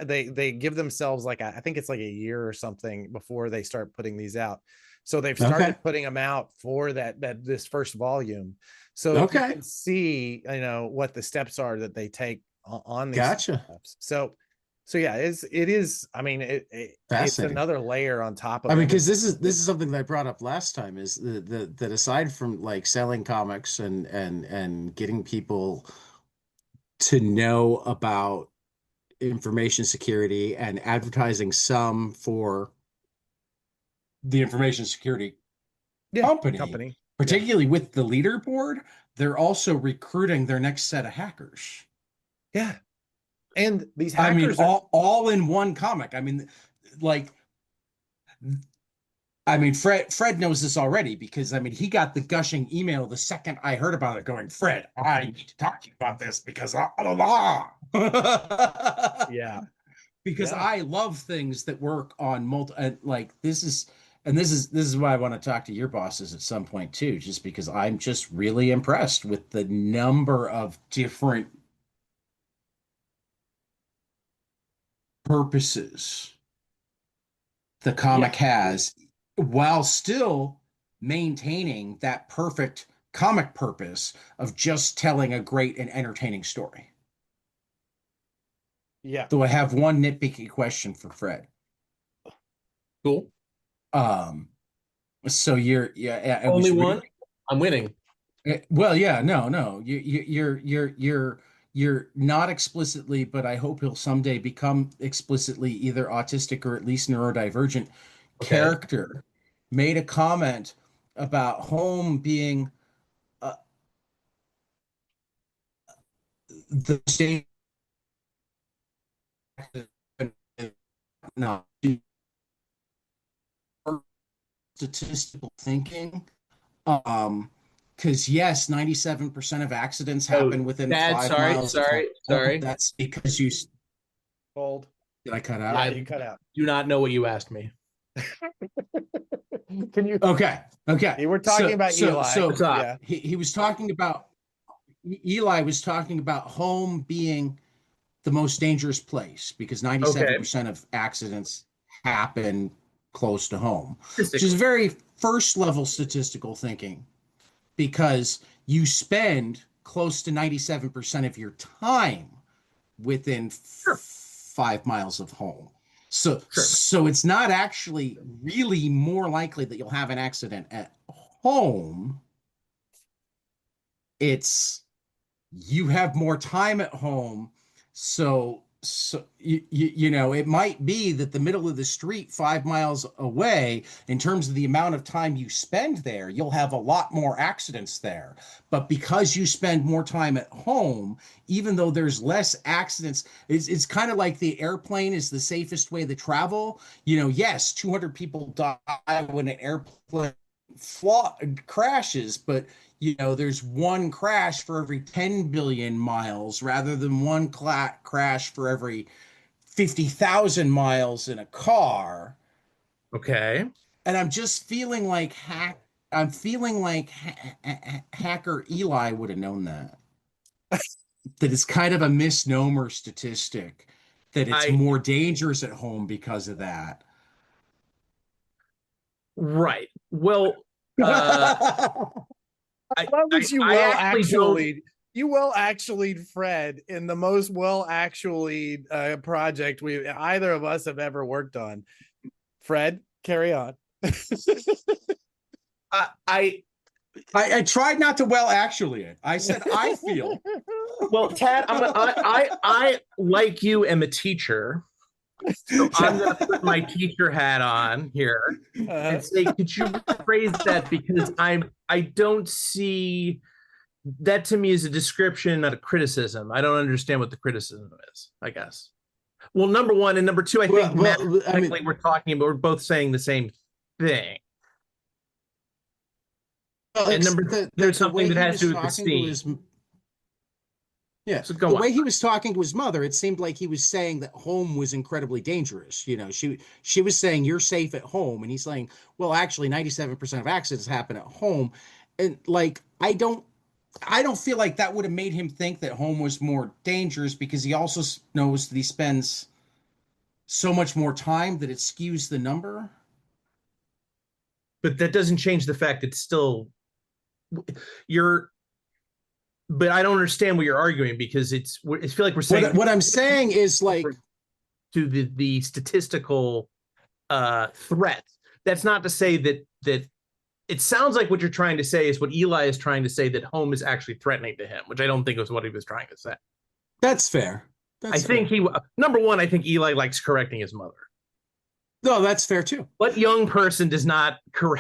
They give themselves like I think it's like a year or something before they start putting these out, So they've started putting them out for this first volume. So you can see, what the steps are that they take on these steps. So yeah, it is. I mean, it's another layer on top of. I mean, because this is something that I brought up last time, is that aside from like selling comics and getting people to know about information security and advertising some for the information security company, particularly with the leaderboard, they're also recruiting their next set of hackers. Yeah. And these hackers all in one comic. I mean, Fred knows this already, because he got the gushing email the second I heard about it, going, Fred, I need to talk to you about this because yeah. Because I love things that work on this is why I want to talk to your bosses at some point too, just because I'm just really impressed with the number of different purposes the comic has, while still maintaining that perfect comic purpose of just telling a great and entertaining story. Yeah. Though I have one nitpicky question for Fred. Cool. So you're only one. I'm winning. Well, yeah, no. You're not explicitly, but I hope he'll someday become explicitly either autistic or at least neurodivergent character. Made a comment about home being the state. No, statistical thinking. Because yes, 97% of accidents happen within 5 miles. Sorry. That's because you Hold. Did I cut out? Yeah, you cut out. Do not know what you asked me. Can you? Okay. You were talking about Eli. So he was talking about Eli was talking about home being the most dangerous place because 97% of accidents happen close to home, which is very first level statistical thinking, because you spend close to 97% of your time within 5 miles of home. So it's not actually really more likely that you'll have an accident at home. It's you have more time at home. So it might be that the middle of the street 5 miles away, in terms of the amount of time you spend there, you'll have a lot more accidents there. But because you spend more time at home, even though there's less accidents, it's kind of like the airplane is the safest way to travel. Yes, 200 people die when an airplane crashes, but there's one crash for every 10 billion miles rather than one crash for every 50,000 miles in a car. Okay. And I'm just feeling like hacker Eli would have known that. That it's kind of a misnomer statistic, that it's more dangerous at home because of that. Right. Well, you will actually Fred in the most project either of us have ever worked on. Fred, carry on. I tried not to it. I said I feel. Well, Tad, I like you am a teacher. So I'm going to put my teacher hat on here and say, could you rephrase that? Because I don't see that. To me is a description, not a criticism. I don't understand what the criticism is, I guess. Well, number one, and number two, I think we're both saying the same thing. And number there's something that has to do with the steam. Yeah. So the way he was talking to his mother, it seemed like he was saying that home was incredibly dangerous. She was saying you're safe at home, and he's saying, well, actually 97% of accidents happen at home. And I don't feel like that would have made him think that home was more dangerous, because he also knows that he spends so much more time that it skews the number. but that doesn't change the fact it's still you're. But I don't understand what you're arguing, because I feel like we're saying what I'm saying is like to the statistical threat. That's not to say that it sounds like what you're trying to say is what Eli is trying to say, that home is actually threatening to him, which I don't think was what he was trying to say. that's fair. I think number one, I think Eli likes correcting his mother. No, that's fair too. What young person does not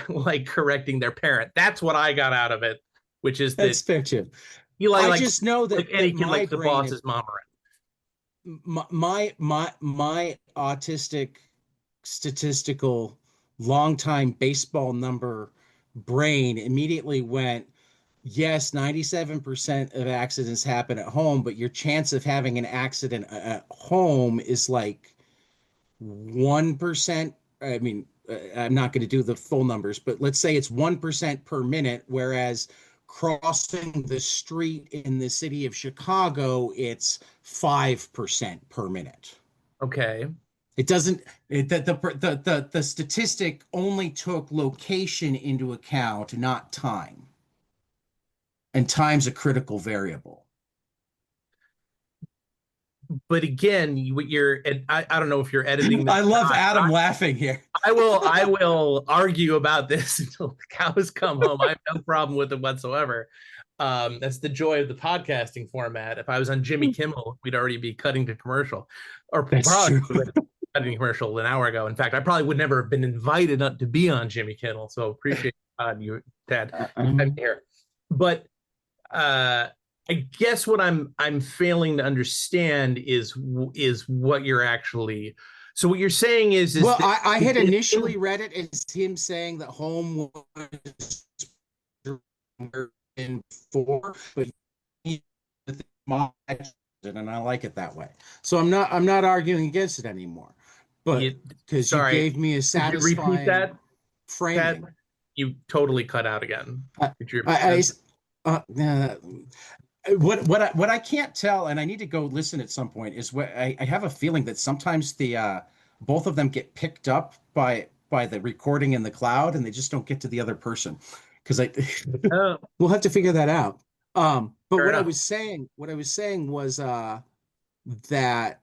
like correcting their parent? That's what I got out of it, which is that's fair too. Eli I just know that like any kid likes the brain, boss's mom around. My autistic statistical longtime baseball number brain immediately went, yes, 97% of accidents happen at home, but your chance of having an accident at home is like 1%. I mean, I'm not going to do the full numbers, but let's say it's 1% per minute, whereas crossing the street in the city of Chicago, it's 5% per minute. Okay. It doesn't, the statistic only took location into account, not time. And time's a critical variable. But again, I don't know if you're editing this. I love Adam laughing here. I will argue about this until the cows come home. I have no problem with it whatsoever. That's the joy of the podcasting format. If I was on Jimmy Kimmel, we'd already be cutting to commercial, or probably cutting to commercial an hour ago. In fact, I probably would never have been invited to be on Jimmy Kimmel. So appreciate you, Ted. I'm here. But I guess what I'm failing to understand is what you're actually. So what you're saying is well, I had initially read it as him saying that home was in 4, but and I like it that way. So I'm not arguing against it anymore. But because you gave me a satisfying framing. You totally cut out again. What I can't tell, and I need to go listen at some point, is what I have a feeling that sometimes the both of them get picked up by the recording in the cloud, and they just don't get to the other person, because we'll have to figure that out. But what I was saying was that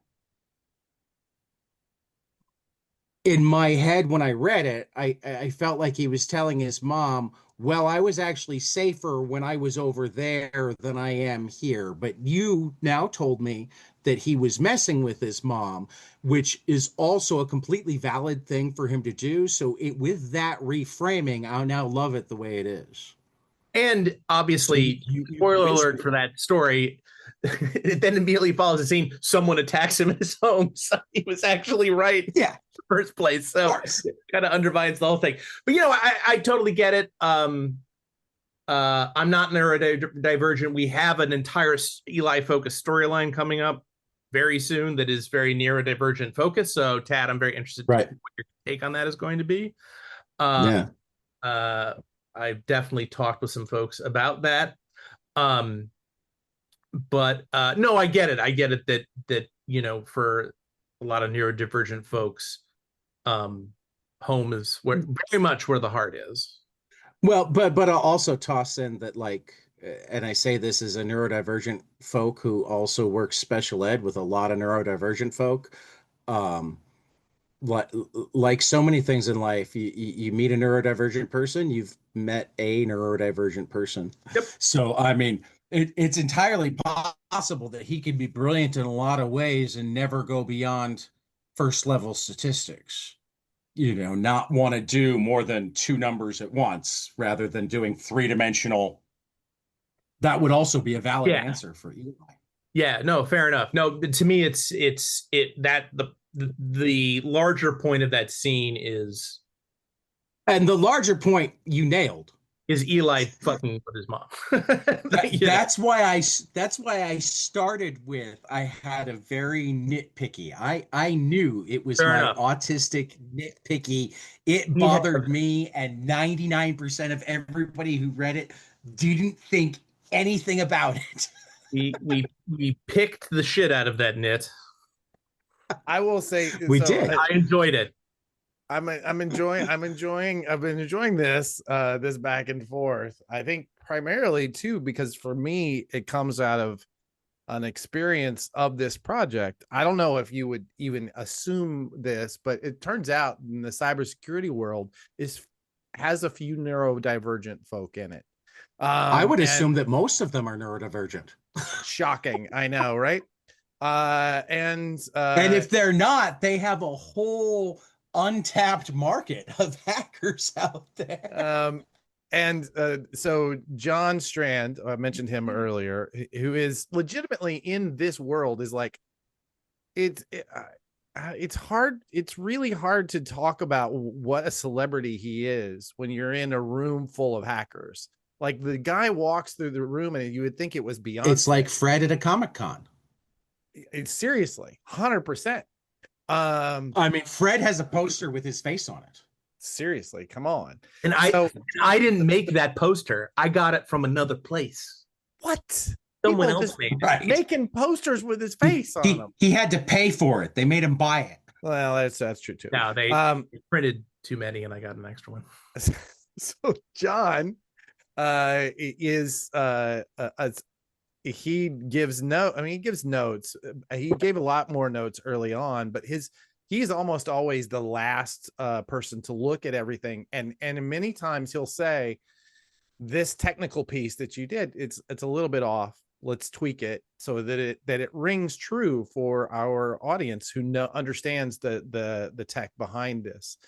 in my head when I read it, I felt like he was telling his mom, well, I was actually safer when I was over there than I am here. But you now told me that he was messing with his mom, which is also a completely valid thing for him to do. So with that reframing, I now love it the way it is. And obviously, spoiler alert for that story, it then immediately follows the scene. Someone attacks him in his home. So he was actually right. Yeah. First place, so it kind of undermines the whole thing. But I totally get it. I'm not neurodivergent. We have an entire Eli focused storyline coming up very soon that is very neurodivergent focused. So Tad, I'm very interested in what your take on that is going to be. I've definitely talked with some folks about that. But no, I get it. I get it that for a lot of neurodivergent folks, home is very much where the heart is. Well, but I'll also toss in that, like, and I say this as a neurodivergent folk who also works special ed with a lot of neurodivergent folk. Like so many things in life, you meet a neurodivergent person, you've met a neurodivergent person. Yep. So, I mean, it's entirely possible that he can be brilliant in a lot of ways and never go beyond first level statistics. Not want to do more than 2 numbers at once rather than doing 3-dimensional. That would also be a valid answer for Eli. Yeah, no, fair enough. No, to me, it's the larger point of that scene is, and the larger point you nailed, is Eli fucking with his mom. That's why I started with, I had a very nitpicky. I knew it was autistic nitpicky. It bothered me, and 99% of everybody who read it didn't think anything about it. we picked the shit out of that nit. I will say we did. I enjoyed it. I've been enjoying this this back and forth. I think primarily too because for me it comes out of an experience of this project. I don't know if you would even assume this, but it turns out in the cybersecurity world is has a few neurodivergent folk in it. I would And assume that most of them are neurodivergent. shocking, I know, right? And And if they're not, they have a whole untapped market of hackers out there. So John Strand, I mentioned him earlier, who is legitimately in this world, is like it's hard. It's really hard to talk about what a celebrity he is when you're in a room full of hackers. Like the guy walks through the room and you would think it was Beyonce. It's like Fred at a Comic-Con. It's seriously 100%. I mean, Fred has a poster with his face on it. Seriously, come on. And I didn't make that poster. I got it from another place. What? Someone else made it. Right. Making posters with his face on them. He had to pay for it. They made him buy it. Well, that's true too. No, they printed too many, and I got an extra one. So John is he gives he gives notes. He gave a lot more notes early on, but he's almost always the last person to look at everything, and many times he'll say, this technical piece that you did, it's a little bit off. Let's tweak it so that it rings true for our audience who understands the tech behind this.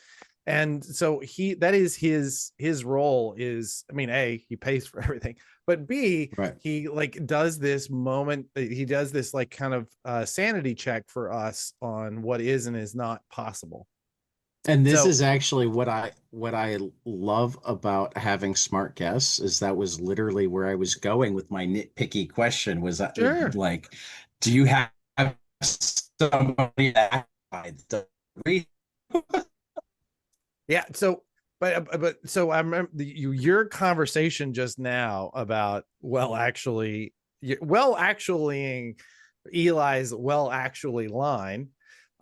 And so that is his role is, I mean, A, he pays for everything, but B, right, he like does this like kind of sanity check for us on what is and is not possible. And this is actually what I love about having smart guests is that was literally where I was going with my nitpicky question was sure. Like, do you have somebody that yeah, so but so I remember your conversation just now about actually Eli's line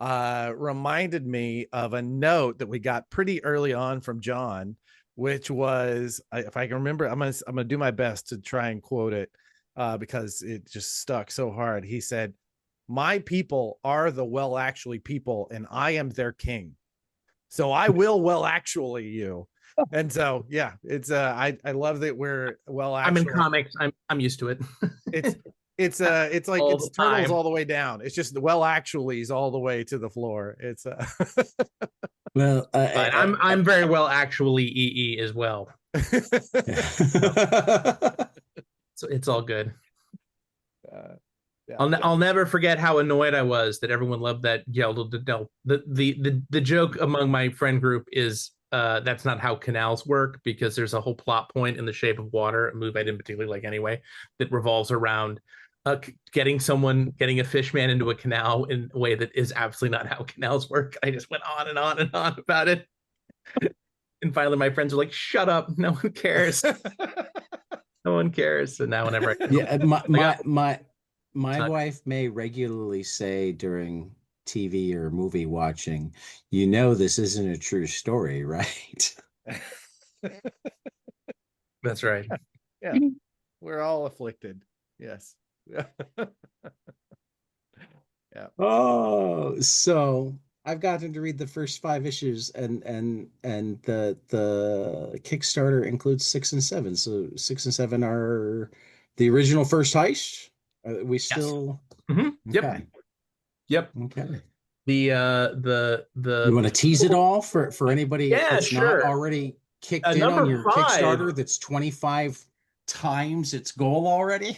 reminded me of a note that we got pretty early on from John, which was, if I can remember, I'm gonna do my best to try and quote it because it just stuck so hard. He said, "My people are the actually people, and I am their king. So I will actually you." And so yeah, it's I love that we're I'm in comics. I'm used to it. It's like it's turtles all the way down. It's just the actually's all the way to the floor. It's well, I'm very well actually EE as well. So it's all good. I'll never forget how annoyed I was that everyone loved that yelled. The joke among my friend group is that's not how canals work, because there's a whole plot point in The Shape of Water, a movie I didn't particularly like anyway, that revolves around getting a fish man into a canal in a way that is absolutely not how canals work. I just went on and on and on about it. And finally my friends were like, shut up, no one cares. No one cares. And now whenever my wife may regularly say during TV or movie watching, this isn't a true story, right? That's right. Yeah. We're all afflicted. Yes. Yeah. Yeah. Oh, so I've gotten to read the first 5 issues, and the Kickstarter includes 6 and 7. So 6 and 7 are the original First Heist. We still okay. Yep. Okay. The you want to tease it all for anybody that's sure. not already kicked in on your Kickstarter that's 25 times its goal already?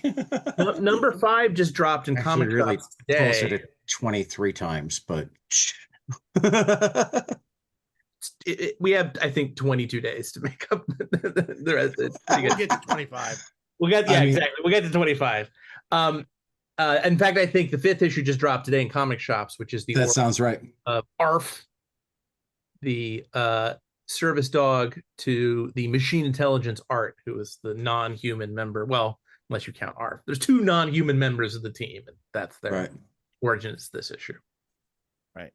Number 5 just dropped in comic really shops today. Closer to 23 times, but we have, I think, 22 days to make up the rest of it. We'll get to 25. Exactly. We'll get to 25. In fact, I think the 5th issue just dropped today in comic shops, which is sounds right. ARF, the service dog to the machine intelligence Art, who is the non-human member. Well, unless you count ARF, there's 2 non-human members of the team, and that's their origin is this issue. Right.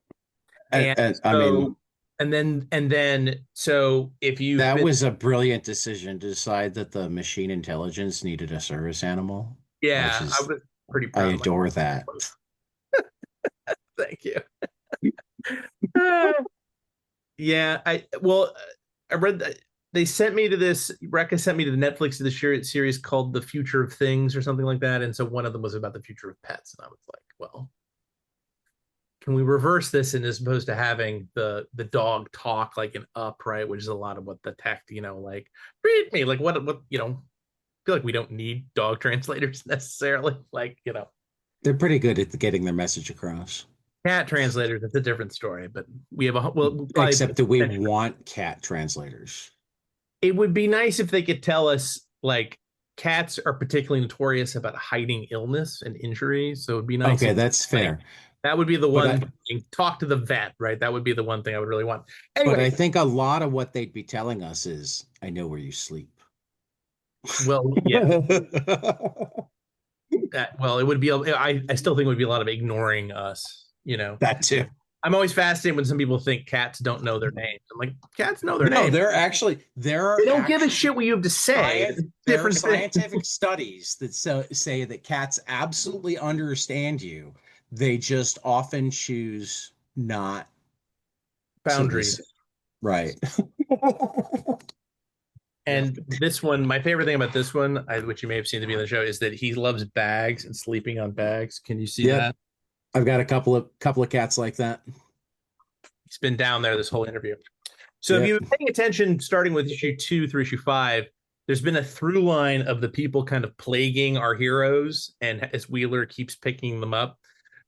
And so, I mean, So if you've That been, was a brilliant decision to decide that the machine intelligence needed a service animal. Which yeah, I is, was pretty I proud of adore that. myself. Thank you. Uh, yeah, I read that they sent me to this. REKCAH sent me to the Netflix of the series called "The Future of Things" or something like that, and so one of them was about the future of pets, and I was like, well, can we reverse this, and as opposed to having the dog talk like an up, right, which is a lot of what the tech, like read me, like what I feel like we don't need dog translators necessarily, like They're pretty good at getting their message across. cat translators. It's a different story, but we have we'll probably. Except that we want cat translators. It would be nice if they could tell us, like, cats are particularly notorious about hiding illness and injury, so it'd be nice Okay, if, that's like, fair. that would be the But one I, thing. Talk to the vet, right? That would be the one thing I would really want. but I Anyway, think a lot of what they'd be telling us is, I know where you sleep. well, yeah, well, it would be. I still think it would be a lot of ignoring us. That too. I'm always fascinated when some people think cats don't know their names. I'm like, cats know their No, names. there are They don't give a actually shit what you have to say. there are Different thing. scientific studies that say that cats absolutely understand you. They just often choose not to Boundaries. listen. Right. And this one, my favorite thing about this one, which you may have seen to be in the show, is that he loves bags and sleeping on bags. Can you see Yep. that? I've got a couple of cats like that. He's been down there this whole interview. So if Yep. you've been paying attention, starting with issue 2 through issue 5, there's been a through line of the people kind of plaguing our heroes, and as Wheeler keeps picking them up,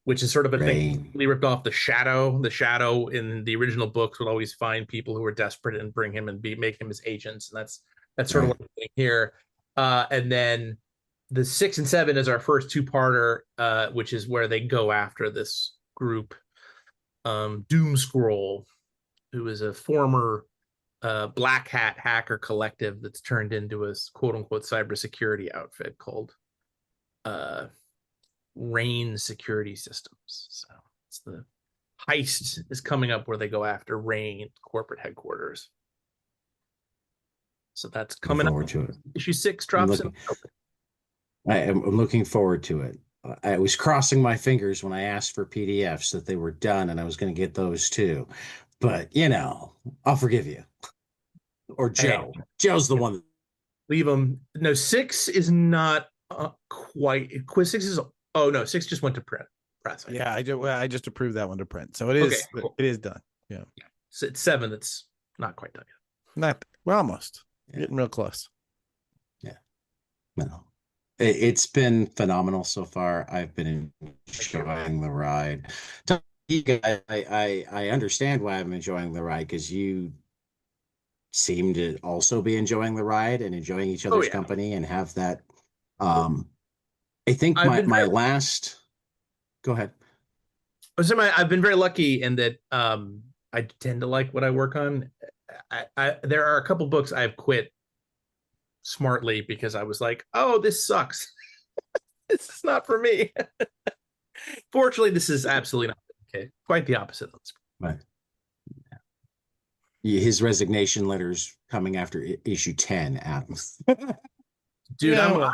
which is sort of a thing Rain. really ripped off the Shadow. The Shadow in the original books would always find people who were desperate and bring him and make him his agents, and that's sort of Right. what we're doing here. And then the 6 and 7 is our first two-parter, which is where they go after this group, Doom Scroll, who is a former black hat hacker collective that's turned into a quote unquote cybersecurity outfit called uh, Rain Security Systems. So it's the heist is coming up where they go after Rain corporate headquarters. So that's Looking coming up. forward to it. Issue 6 I'm drops in. I'm looking forward to it. I was crossing my fingers when I asked for PDFs that they were done and I was going to get those too. But, I'll forgive you. Or Hey, Joe. Joe's the one. leave them. No, 6 is not quite. Quiz 6 is. Oh no, 6 just went to press. Yeah, I just approved that one to print, so it is Okay, cool. it is done. Yeah, So it's 7 that's not quite done yet. not we're almost Yeah. getting real close. Yeah. No. It's been phenomenal so far. I've been enjoying the ride. You guys, I understand why I'm enjoying the ride because you seem to also be enjoying the ride and enjoying each Oh other's yeah, company and have that. I think I've been my very, last. Go ahead. I've been very lucky in that I tend to like what I work on. There are a couple books I've quit smartly because I was like, oh, this sucks. This is not for me. Fortunately, this is absolutely not okay. Quite the opposite. Right. His resignation letters coming after issue 10, Adam. Dude, Yeah, well,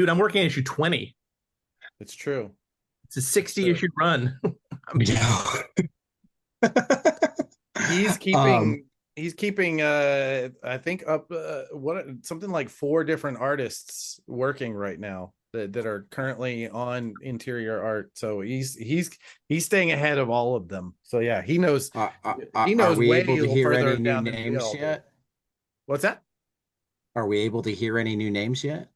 I'm working on issue 20. it's true. It's a 60 issue run. I mean, He's Um, keeping I think up what something like 4 different artists working right now that are currently on interior art. So he's staying ahead of all of them. So yeah, he knows are we way able to hear further any new down than we names all do. yet? What's that? Are we able to hear any new names yet?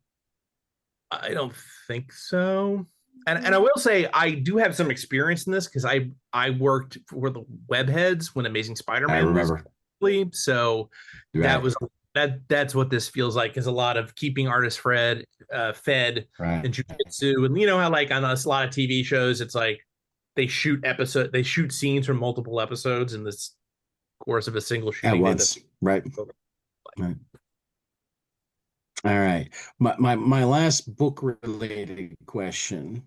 I don't think so. And I will say I do have some experience in this because I worked for the Webheads when Amazing I Spider-Man was remember. So that Right. was that's what this feels like, is a lot of keeping artists fed Right. and jujitsu. And you know how, like, on a lot of TV shows, it's like they shoot scenes from multiple episodes in this course of a single At shooting once. Right. Right. All right. My last book related question.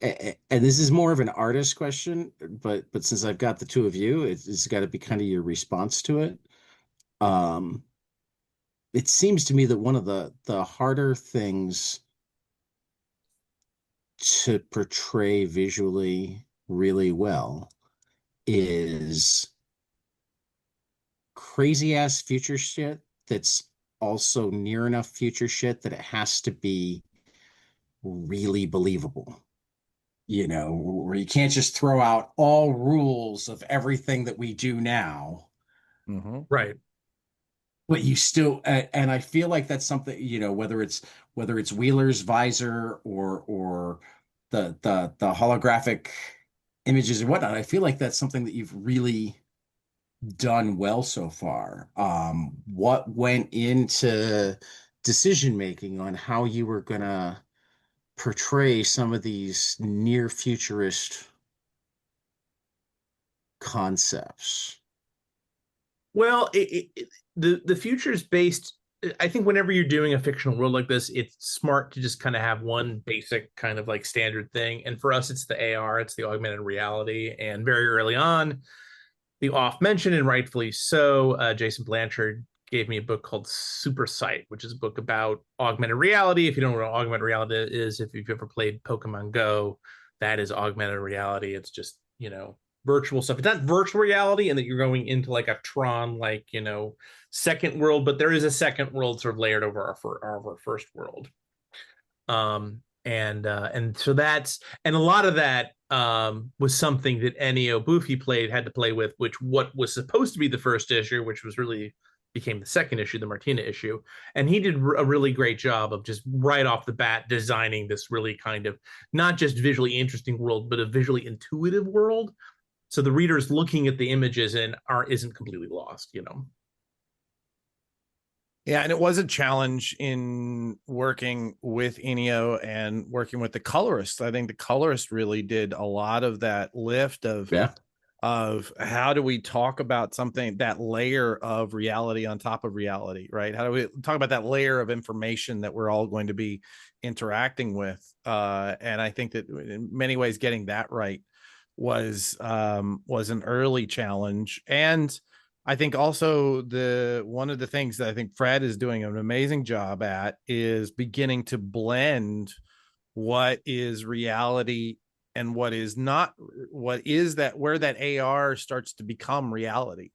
and this is more of an artist question, but since I've got the two of you, it's got to be kind of your response to it. Um, it seems to me that one of the harder things to portray visually really well is crazy ass future shit that's also near enough future shit that it has to be really believable. Where you can't just throw out all rules of everything that we do now, Mhm. Right. but you still, and I feel like that's something, whether it's Wheeler's visor or the holographic images and whatnot. I feel like that's something that you've really done well so far. What went into decision making on how you were gonna portray some of these near futurist concepts? Well, the future is based. I think whenever you're doing a fictional world like this, it's smart to just kind of have one basic kind of like standard thing. And for us, it's the AR, it's the augmented reality. And very early on, the off mentioned and rightfully so, Jason Blanchard gave me a book called Super Sight, which is a book about augmented reality. If you don't know what augmented reality is, if you've ever played Pokemon Go, that is augmented reality. It's just, virtual stuff. It's not virtual reality and that you're going into like a Tron, like, second world, but there is a second world sort of layered over our first world. And so that's, and a lot of that was something that Ennio Buffy had to play with, which what was supposed to be the first issue, which was really became the second issue, the Martina issue. And he did a really great job of just right off the bat designing this really kind of not just visually interesting world, but a visually intuitive world. So the reader's looking at the images and isn't completely lost. Yeah, and it was a challenge in working with Ennio and working with the colorist. I think the colorist really did a lot of that lift Yeah. of how do we talk about something, that layer of reality on top of reality, right? How do we talk about that layer of information that we're all going to be interacting with? And I think that in many ways getting that right was an early challenge. And I think also one of the things that I think Fred is doing an amazing job at is beginning to blend what is reality and what is not, what is that, where that AR starts to become reality,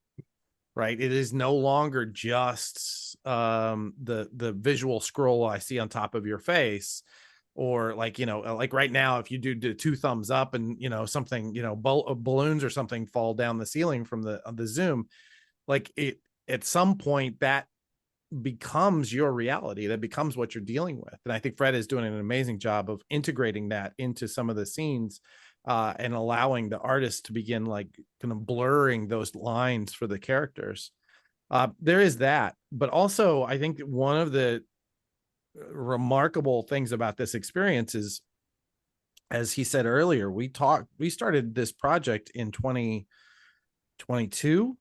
right? It is no longer just the visual scroll I see on top of your face, or like, like right now, if you do two thumbs up and, something, balloons or something fall down the ceiling from the Zoom, like it, at some point that becomes your reality, that becomes what you're dealing with. And I think Fred is doing an amazing job of integrating that into some of the scenes, and allowing the artist to begin like kind of blurring those lines for the characters. There is that, but also I think that one of the remarkable things about this experience is, as he said earlier, we started this project in 2022,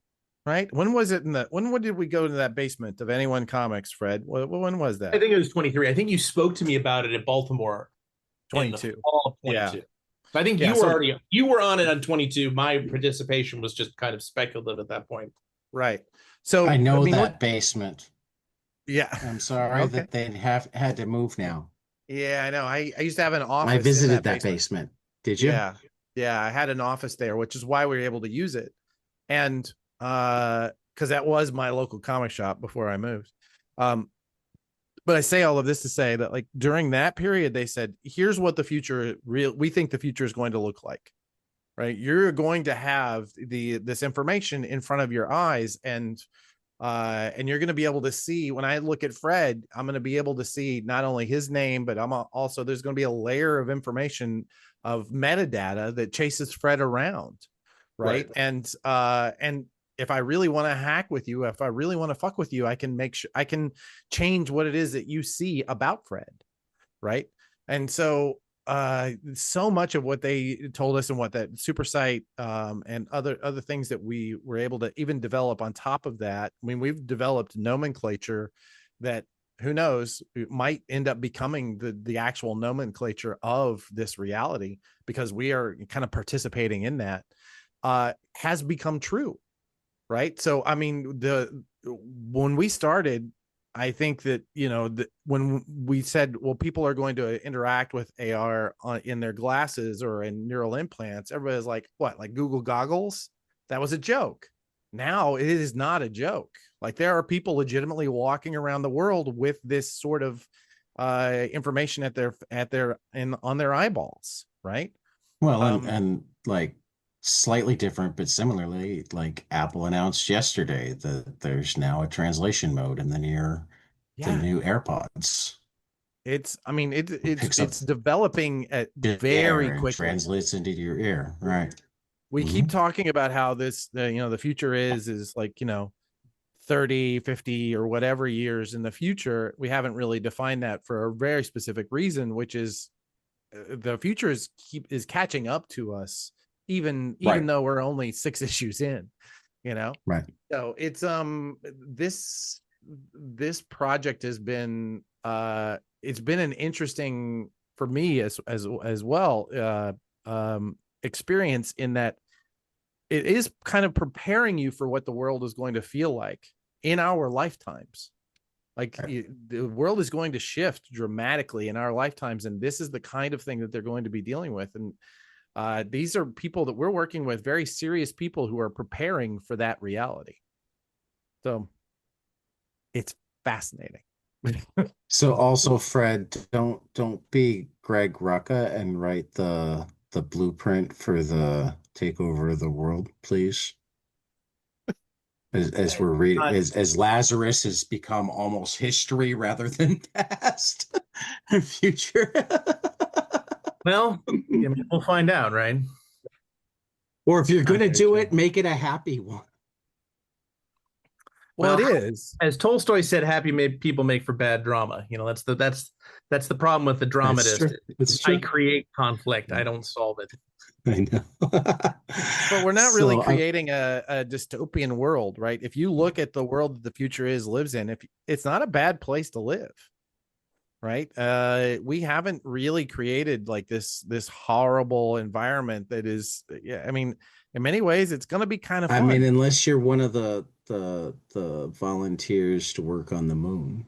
right? When was it when did we go to that basement of Anyone Comics, Fred? When was I that? think it was 23. I think you spoke to me about it in Baltimore in the 22. fall of Yeah. 22. So I think Yeah. you were on it on 22. My participation was just kind of speculative at that point. Right. So, I know mean, that basement. yeah. I'm sorry Okay. that they have had to move now. Yeah, I know. I used to have an I office in visited that that basement. basement. Did you? Yeah. Yeah. I had an office there, which is why we were able to use it. And because that was my local comic shop before I moved. But I say all of this to say that like during that period, they said, here's what we think the future is going to look like. Right. You're going to have this information in front of your eyes, and you're going to be able to see, when I look at Fred, I'm going to be able to see not only his name, but also there's going to be a layer of information of metadata that chases Fred around. Right. And if I really want to hack with you, if I really want to fuck with you, I can make sure I can change what it is that you see about Fred. Right. And so so much of what they told us and what that super site and other things that we were able to even develop on top of that. I mean, we've developed nomenclature that who knows, it might end up becoming the actual nomenclature of this reality, because we are kind of participating in that, has become true. Right. So, I mean, when we started, I think that, when we said, well, people are going to interact with AR in their glasses or in neural implants, everybody's like, what, like Google goggles? That was a joke. Now it is not a joke. Like, there are people legitimately walking around the world with this sort of information on their eyeballs. Right. Well, and like slightly different, but similarly, like Apple announced yesterday that there's now a translation mode in the Yeah. new AirPods. I mean, It picks up it's developing at the very air and quickly. translates into your ear. Right. We keep Mhm. talking about how the future is like, 30, 50 or whatever years in the future. We haven't really defined that for a very specific reason, which is the future is catching up to us, even Right. though we're only 6 issues in, Right. So it's this project has been it's been an interesting, for me as well, experience, in that it is kind of preparing you for what the world is going to feel like in our lifetimes. Like, Right. the world is going to shift dramatically in our lifetimes, and this is the kind of thing that they're going to be dealing with. And these are people that we're working with, very serious people who are preparing for that reality. So it's fascinating. So also, Fred, don't be Greg Rucka and write the blueprint for the takeover of the world, please. As we're reading, as Lazarus has become almost history rather than past and future. Well, I mean, we'll find out, right? Or if you're Not gonna very do true. it, make it a happy one. Well, Well, it is. as Tolstoy said, happy people make for bad drama. That's the problem with the That's dramatist. true. It's I true. create conflict. I Yeah, don't solve it. I know. But we're not really So creating a dystopian world, right? If you look at the world that the future lives in, if it's not a bad place to live, right? We haven't really created like this horrible environment that is, yeah, I mean, in many ways it's going to be kind of I mean, fun. unless you're one of the volunteers to work on the moon.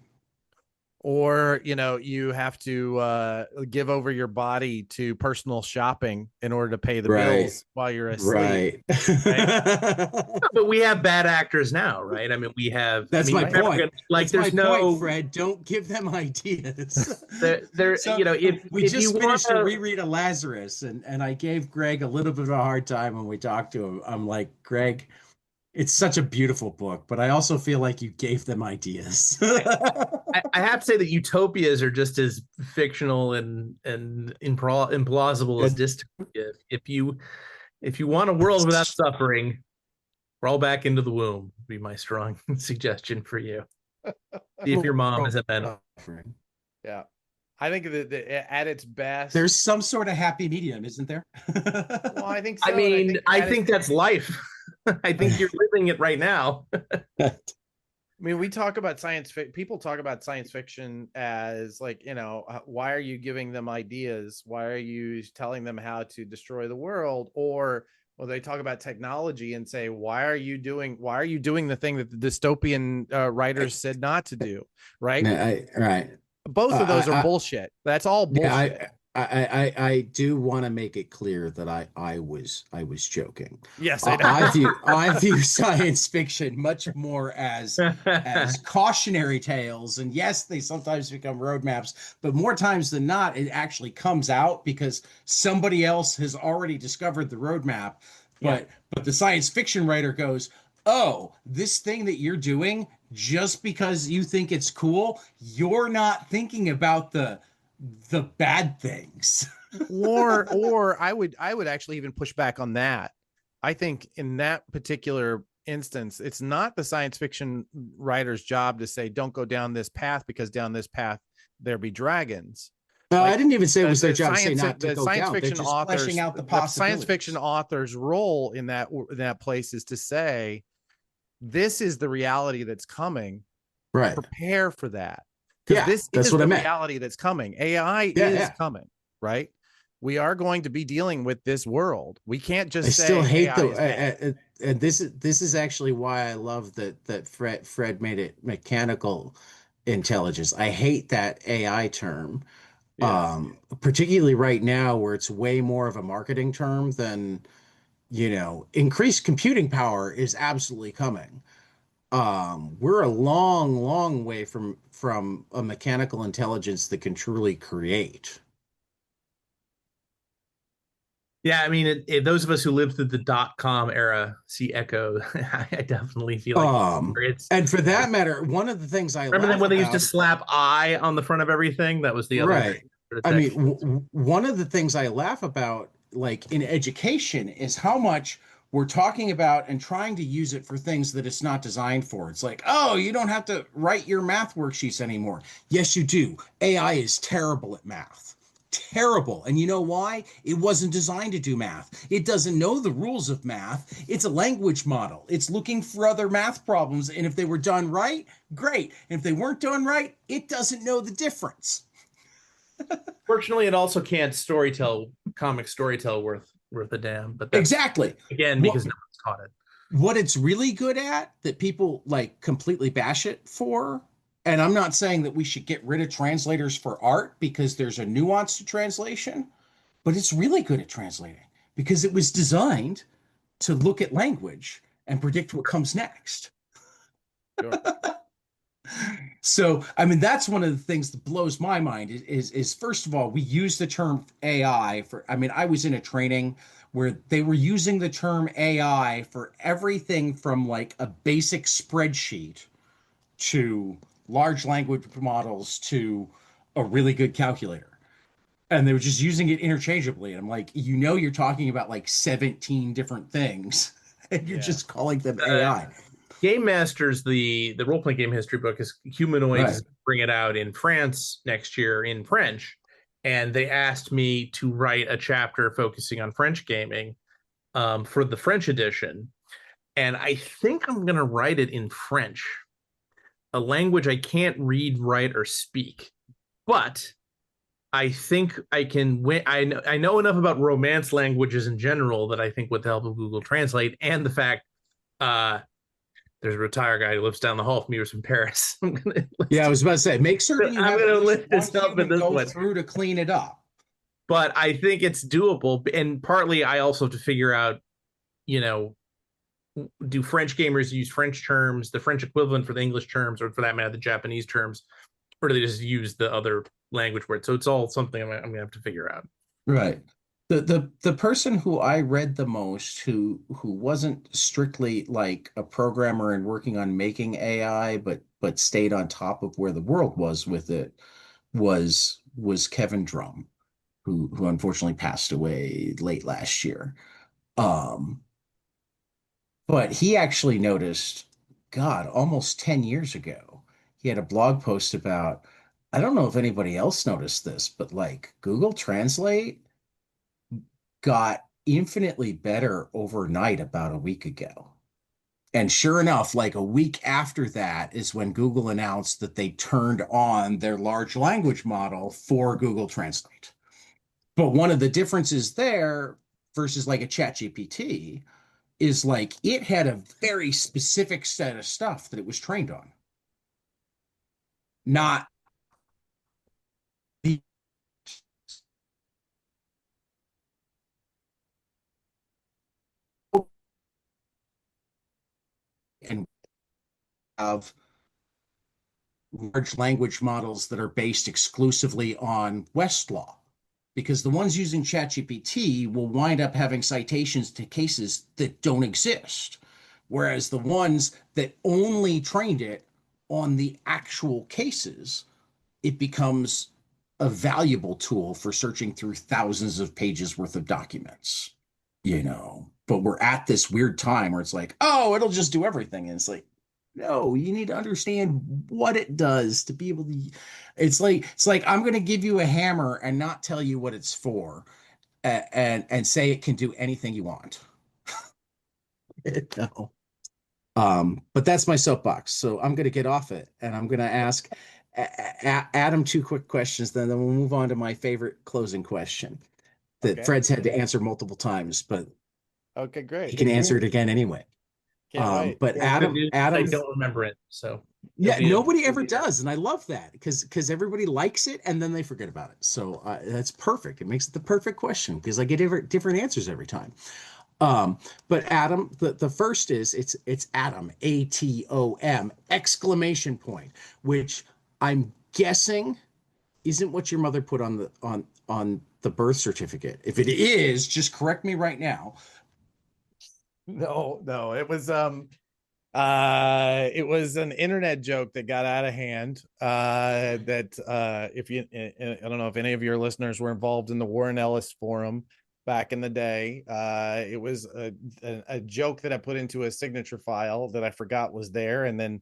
Or, you have to give over your body to personal shopping in order to pay the Right. bills while you're asleep, Right. right? But we have bad actors now, right? I mean, we have. I That's mean, my you're never point. gonna, like, That's my there's point, no Fred. Don't give them ideas. there. So we If you just want finished a to, reread of Lazarus, and I gave Greg a little bit of a hard time when we talked to him. I'm like, Greg, it's such a beautiful book, but I also feel like you gave them ideas. I have to say that utopias are just as fictional and implausible as And dystopia. If you want a world without suffering, crawl back into the womb. Would be my strong suggestion for you. See if your mom is a man. Yeah. I think that at its best, There's some sort of happy medium, isn't there? well, I think I so. And mean, I at its think that's life. I think you're living it right now. I mean, people talk about science fiction as like, why are you giving them ideas? Why are you telling them how to destroy the world? Or, well, they talk about technology and say, why are you doing the thing that the dystopian writers said not to do? Right. Right. Both of those are I, bullshit. That's all Yeah, bullshit. I do want to make it clear that I was joking. Yes, I know. I view science fiction much more as cautionary tales. And yes, they sometimes become roadmaps, but more times than not, it actually comes out because somebody else has already discovered the roadmap. Yeah. But the science fiction writer goes, "Oh, this thing that you're doing, just because you think it's cool, you're not thinking about the bad things." or I would actually even push back on that. I think in that particular instance, it's not the science fiction writer's job to say don't go down this path, because down this path there be dragons. No, I Like, didn't even say it was their job to say not to the go science down. They're fiction just fleshing authors, out the the science fiction possibilities. author's role in that place is to say, this is the reality that's coming. Right. Prepare for that. because Yeah, this that's is what I the meant. reality that's coming. AI Yeah, is yeah. coming, right? We are going to be dealing with this world. We can't I just still say hate AI is bad. and this is actually why I love that Fred made it mechanical intelligence. I hate that AI term, Yeah. particularly right now where it's way more of a marketing term than, increased computing power is absolutely coming. We're a long, long way from a mechanical intelligence that can truly create. Yeah, I mean, those of us who lived through the .com era see Echo. I definitely feel like Um, it's. and for that matter, one of the things I Remember that laugh when they used to about, slap "I" on the front of everything? That was the other right? I mean, detection. one of the things I laugh about, like in education, is how much we're talking about and trying to use it for things that it's not designed for. It's like, oh, you don't have to write your math worksheets anymore. Yes, you do. AI is terrible at math. Terrible. And you know why? It wasn't designed to do math. It doesn't know the rules of math. It's a language model. It's looking for other math problems. And if they were done right, great. And if they weren't done right, it doesn't know the difference. Fortunately, it also can't comic storytell worth a damn. But that's Exactly. again What because no one's caught it. what it's really good at that people like completely bash it for, and I'm not saying that we should get rid of translators for art because there's a nuance to translation, but it's really good at translating because it was designed to look at language and predict what comes next. Sure. So, I mean, that's one of the things that blows my mind is first of all, we use the term AI for, I mean, I was in a training where they were using the term AI for everything from like a basic spreadsheet to large language models to a really good calculator. And they were just using it interchangeably. And I'm like, you're talking about like 17 different things, and you're Yeah. just calling them Uh, AI. Game Masters, the role playing game history book is Humanoids Right. is bring it out in France next year in French, and they asked me to write a chapter focusing on French gaming for the French edition, and I think I'm gonna write it in French, a language I can't read, write, or speak, but I think I can win. I know enough about Romance languages in general that I think with the help of Google Translate and the fact uh, there's a retired guy who lives down the hall from me who's from Paris. Yeah, I was about to say, make certain you I'm have going at to least lift one this up in human this go one. through to clean it up. But I think it's doable. And partly I also have to figure out, you know, do French gamers use French terms, the French equivalent for the English terms, or for that matter, the Japanese terms, or do they just use the other language words? So it's all something I'm going to have to figure out. Right. The person who I read the most who wasn't strictly like a programmer and working on making AI, but stayed on top of where the world was with it was Kevin Drum, who unfortunately passed away late last year. Um, but he actually noticed, God, almost 10 years ago, he had a blog post about, I don't know if anybody else noticed this, but like Google Translate got infinitely better overnight about a week ago. And sure enough, like a week after that is when Google announced that they turned on their large language model for Google Translate. But one of the differences there versus like a chat GPT is like it had a very specific set of stuff that it was trained on, not the and of large language models that are based exclusively on Westlaw. Because the ones using ChatGPT will wind up having citations to cases that don't exist. Whereas the ones that only trained it on the actual cases, it becomes a valuable tool for searching through thousands of pages worth of documents, But we're at this weird time where it's like, oh, it'll just do everything. And it's like, no, you need to understand what it does to be able to. It's like I'm going to give you a hammer and not tell you what it's for, and say it can do anything you want. No. But that's my soapbox. So I'm going to get off it and I'm going to ask, Adam, two quick questions, then we'll move on to my favorite closing question that Okay. Fred's had to answer multiple times, but Okay, he great. can answer it again anyway. Can't wait. But Well, good news is I Adam, don't remember it, so it'll yeah, be a nobody ever does, and I love that because everybody likes it and then they forget about it. So that's perfect. It makes it the perfect question because I get different answers every time. But Adam, the first is it's Atom, ATOM, exclamation point, which I'm guessing isn't what your mother put on the birth certificate. If it is, just correct me right now. No, no, it was an internet joke that got out of hand. That if you, I don't know if any of your listeners were involved in the Warren Ellis forum back in the day. It was a joke that I put into a signature file that I forgot was there, and then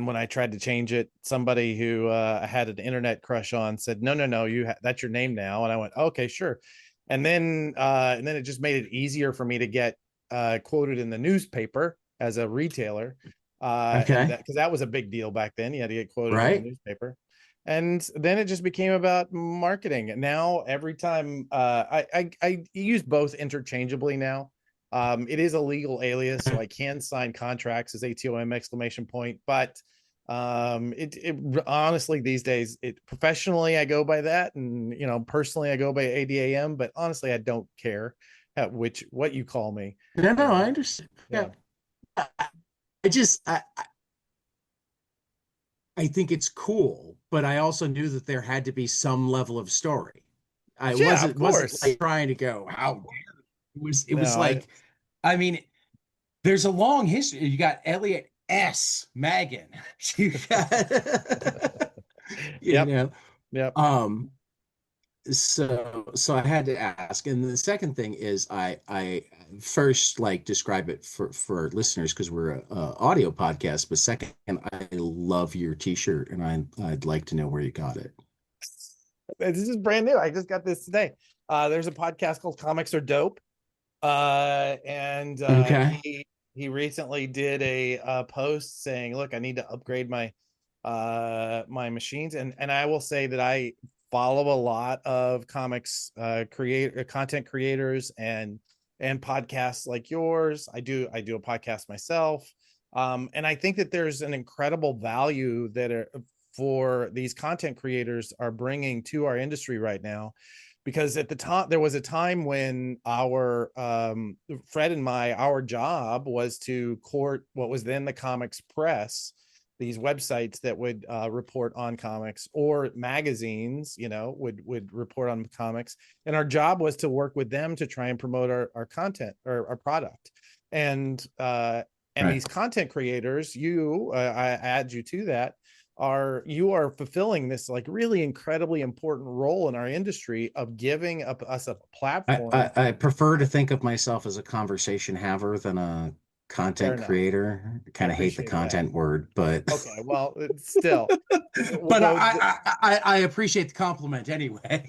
when I tried to change it, somebody who I had an internet crush on said, "No, no, no, that's your name now." And I went, "Okay, sure." And then it just made it easier for me to get quoted in the newspaper as a retailer, and Okay, that because that was a big deal back then. You had to get quoted in the right? newspaper, and then it just became about marketing. Now every time I use both interchangeably now. It is a legal alias, so I can sign contracts as ATOM exclamation point, but it honestly these days, it professionally I go by that, and personally I go by ADAM, but honestly I don't care what you call me. No, no, I Yeah, understand. yeah. Yeah, I, I just I think it's cool, but I also knew that there had to be some level of story. I Yeah, of wasn't course. like trying to go, how dare. It was No, like, I mean, there's a long history. You got Elliot S. Magan. You got you yep, know. yep. Um so I had to ask. And the second thing is I first like describe it for listeners because we're a audio podcast, but second, I love your t-shirt and I'd like to know where you got it. This is brand new. I just got this today. There's a podcast called Comics Are Dope. And Okay. he recently did a post saying, "Look, I need to upgrade my machines." And I will say that I follow a lot of comics content creators and podcasts like yours. I do a podcast myself. And I think that there's an incredible value that for these content creators are bringing to our industry right now, because at the time there was a time when our Fred and our job was to court what was then the comics press, these websites that would report on comics, or magazines would report on comics, and our job was to work with them to try and promote our content or our product. And Right. these content creators, I add you to that, you are fulfilling this like really incredibly important role in our industry of giving us a platform. I prefer to think of myself as a conversation haver than a Fair content enough. creator. I I kind of hate the appreciate that. content word, but Okay, well, still, but I appreciate the compliment anyway.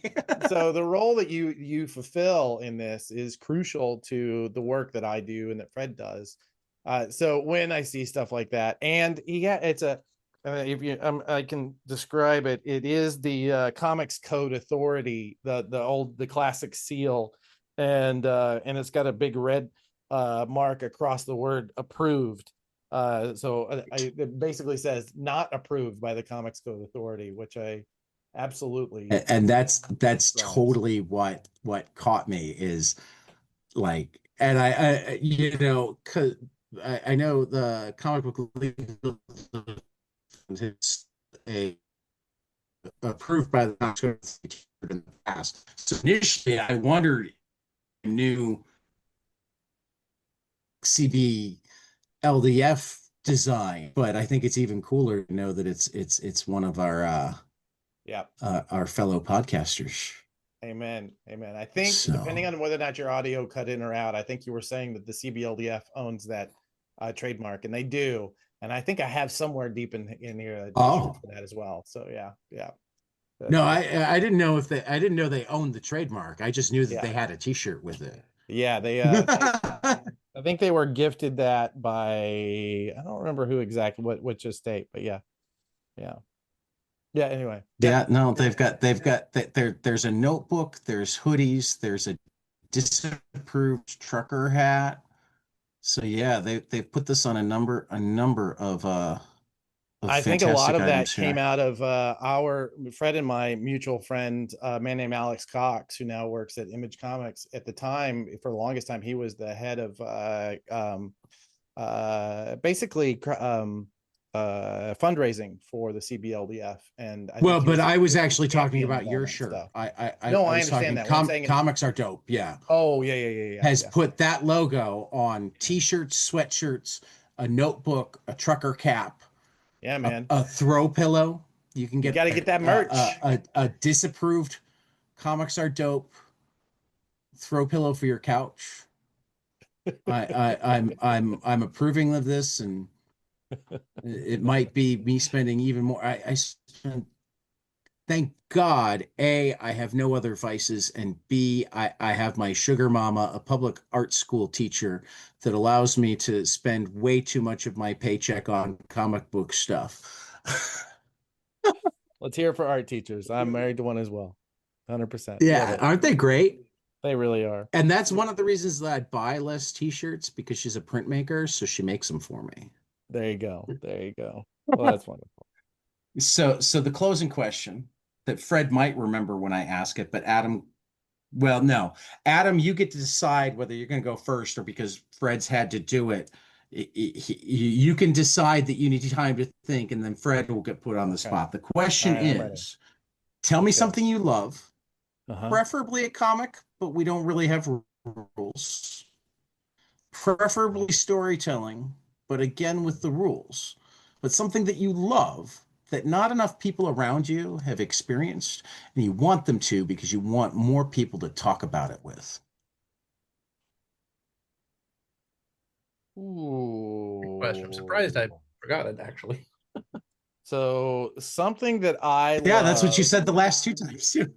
so the role that you fulfill in this is crucial to the work that I do and that Fred does. So when I see stuff like that, and yeah, it's a if you I can describe it. It is the Comics Code Authority, the classic seal, and it's got a big red mark across the word approved. It basically says not approved by the Comics Code Authority, which I absolutely And that's subscribes. totally what caught me is like, and cause I know the comic book legal is a approved by the Comics Code in the past. So initially, I wondered, new CB LDF design, but I think it's even cooler to know that it's one of Yeah. our fellow podcasters. Amen. Amen. I think So, depending on whether or not your audio cut in or out, I think you were saying that the CBLDF owns that trademark, and they do. And I think I have somewhere deep in here a t-shirt oh for that as well. So yeah, yeah. no, It's I didn't know if I didn't know they owned the trademark. I just knew that yeah. they had a T-shirt with it. Yeah, I think they were gifted that by, I don't remember who exactly, which estate, but yeah. Yeah. Yeah. Anyway. Yeah, no, there's a notebook, there's hoodies, there's a disapproved trucker hat. So yeah, they've put this on a number of I think a lot fantastic of that items came here. out of our Fred and my mutual friend, a man named Alex Cox, who now works at Image Comics. At the time, for the longest time, he was the head of basically fundraising for the CBLDF, and I think Well, he but was I was he was actually talking championing about all your that shirt. stuff. I No, I I was understand talking that. What I'm saying is, comics are dope. Yeah. oh yeah, yeah, yeah, yeah, Has yeah. put that logo on t-shirts, sweatshirts, a notebook, a trucker cap, Yeah, man. a throw pillow. You can You get got to get that merch. a disapproved comics are dope throw pillow for your couch. I'm approving of this, and it might be me spending even more. I spent, thank God, A, I have no other vices, and B, I have my sugar mama, a public art school teacher that allows me to spend way too much of my paycheck on comic book stuff. Let's hear it for art teachers. I'm married to one as well. 100%. Love Yeah, it. aren't they great? They really are. And that's one of the reasons that I buy less t-shirts because she's a printmaker, so she makes them for me. There you go. There you go. Well, that's wonderful. So the closing question that Fred might remember when I ask it, but Adam, well, no, Adam, you get to decide whether you're going to go first or because Fred's had to do it. You can decide that you need time to think, and then Fred will get put on the Okay. spot. The All question right, I'm ready. is, tell me Okay. something you love, Uh-huh. preferably a comic, but we don't really have rules. Preferably storytelling, but again with the rules. But something that you love that not enough people around you have experienced, and you want them to because you want more people to talk about it with. Good question. I'm surprised I Ooh. forgot it actually. So something that I Yeah, that's what you love, said the last two times too.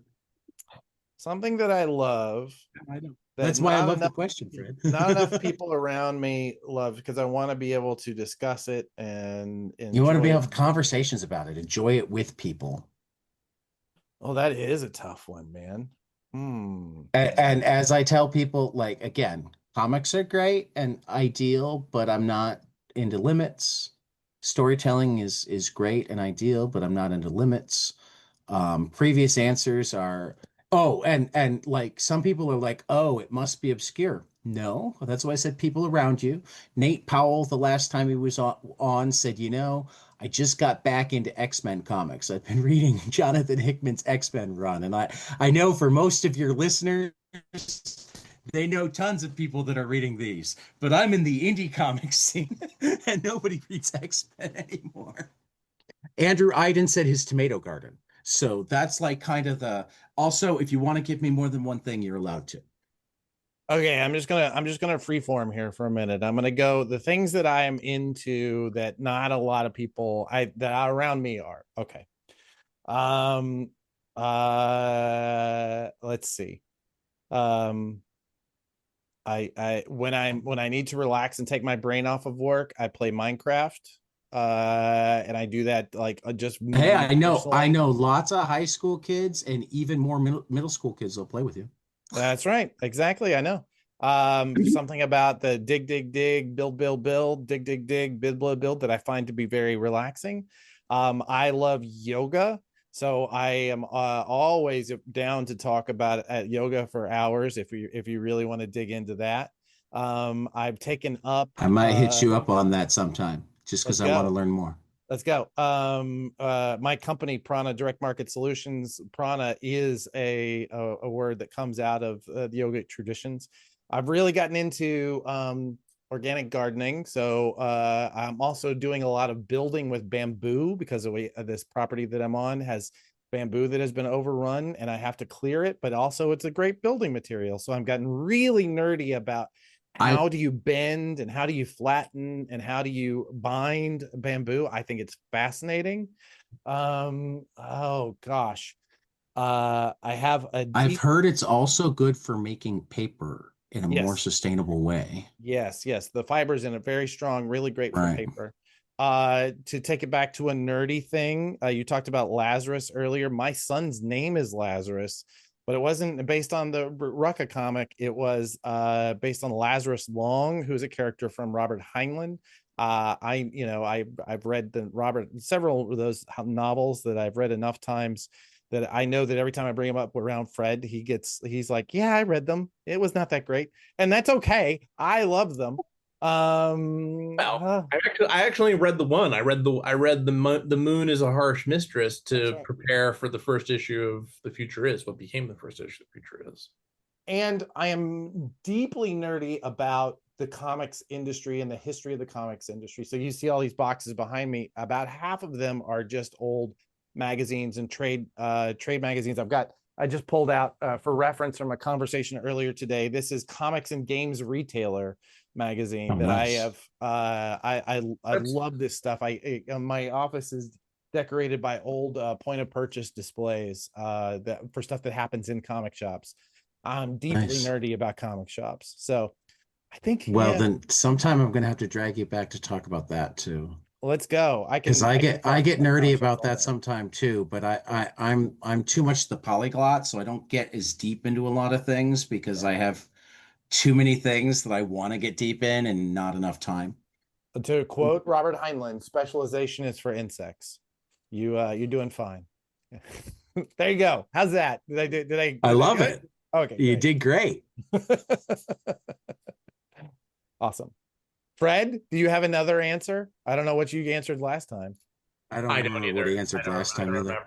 something that I love I know. that That's why I not love the enough question, Fred. not enough people around me love, because I want to be able to discuss it and You want to be enjoy able it. to have conversations about it, enjoy it with people. Oh, that is a tough one, man. Hmm. And as I tell people, like again, comics are great and ideal, but I'm not into limits. Storytelling is great and ideal, but I'm not into limits. Previous answers are, oh, and like some people are like, oh, it must be obscure. No, that's why I said people around you. Nate Powell, the last time he was on said, I just got back into X-Men comics. I've been reading Jonathan Hickman's X-Men run, and I know for most of your listeners, they know tons of people that are reading these, but I'm in the indie comics scene, and nobody reads X-Men anymore. Andrew Iden said his tomato garden. So that's like kind of the also, if you want to give me more than one thing, you're allowed to. Okay, I'm just gonna freeform here for a minute. I'm gonna go the things that I am into that not a lot of people I that are around me are. Okay. Um let's see. Um I when I need to relax and take my brain off of work, I play Minecraft. And I do that like just Hey, me I personally. know lots of high school kids and even more middle school kids will play with you. That's right. Exactly. I know. Something about the dig, dig, dig, build, build, build, dig, dig, dig, build, build, build that I find to be very relaxing. I love yoga. So I am always down to talk about yoga for hours if you really want to dig into that. I've taken up I might hit you up on that sometime just let's because I want to go. learn more. Let's go. My company, Prana Direct Market Solutions. Prana is a word that comes out of the yogic traditions. I've really gotten into organic gardening, so I'm also doing a lot of building with bamboo because this property that I'm on has bamboo that has been overrun, and I have to clear it. But also, it's a great building material, so I've gotten really nerdy about I how do you bend and how do you flatten and how do you bind bamboo. I think it's fascinating. Oh gosh. I have a I've deep heard it's also good for making paper in a more yes, sustainable way. yes, yes. The fiber's in a very strong, really great for Right. paper. To take it back to a nerdy thing, you talked about Lazarus earlier. My son's name is Lazarus, but it wasn't based on the REKCAH comic. It was based on Lazarus Long, who's a character from Robert Heinlein. I've read several of those novels that I've read enough times that I know that every time I bring him up around Fred, he's like, yeah, I read them. It was not that great. And that's okay. I love them. Well, I actually read the one. The Moon is a Harsh Mistress to right. prepare for the first issue of The Future Is, what became the first issue of The Future Is. And I am deeply nerdy about the comics industry and the history of the comics industry. So you see all these boxes behind me. About half of them are just old magazines and trade magazines. I just pulled out for reference from a conversation earlier today. This is Comics and Games Retailer magazine that nice. I love this stuff. My office is decorated by old point of purchase displays that for stuff that happens in comic shops. I'm deeply nerdy about comic shops. So I think then sometime I'm gonna have to drag you back to talk about that too. Let's go. Because I get nerdy about that sometime too, but I'm too much the polyglot, so I don't get as deep into a lot of things because I have too many things that I want to get deep in and not enough time. To quote Robert Heinlein, specialization is for insects. You're doing fine. There you go. How's that? I love it. Okay. You did great. Awesome. Fred, do you have another answer? I don't know what you answered last time. I don't remember what he answered last time either.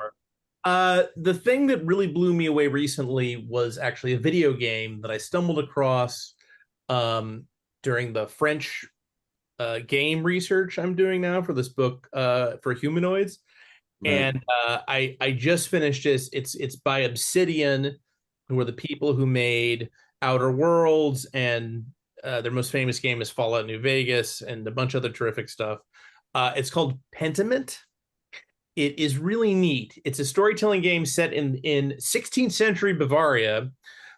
The thing that really blew me away recently was actually a video game that I stumbled across during the French game research I'm doing now for this book for humanoids. Right. And I just finished this. It's by Obsidian, who are the people who made Outer Worlds, and their most famous game is Fallout New Vegas and a bunch of other terrific stuff. It's called Pentiment. It is really neat. It's a storytelling game set in 16th century Bavaria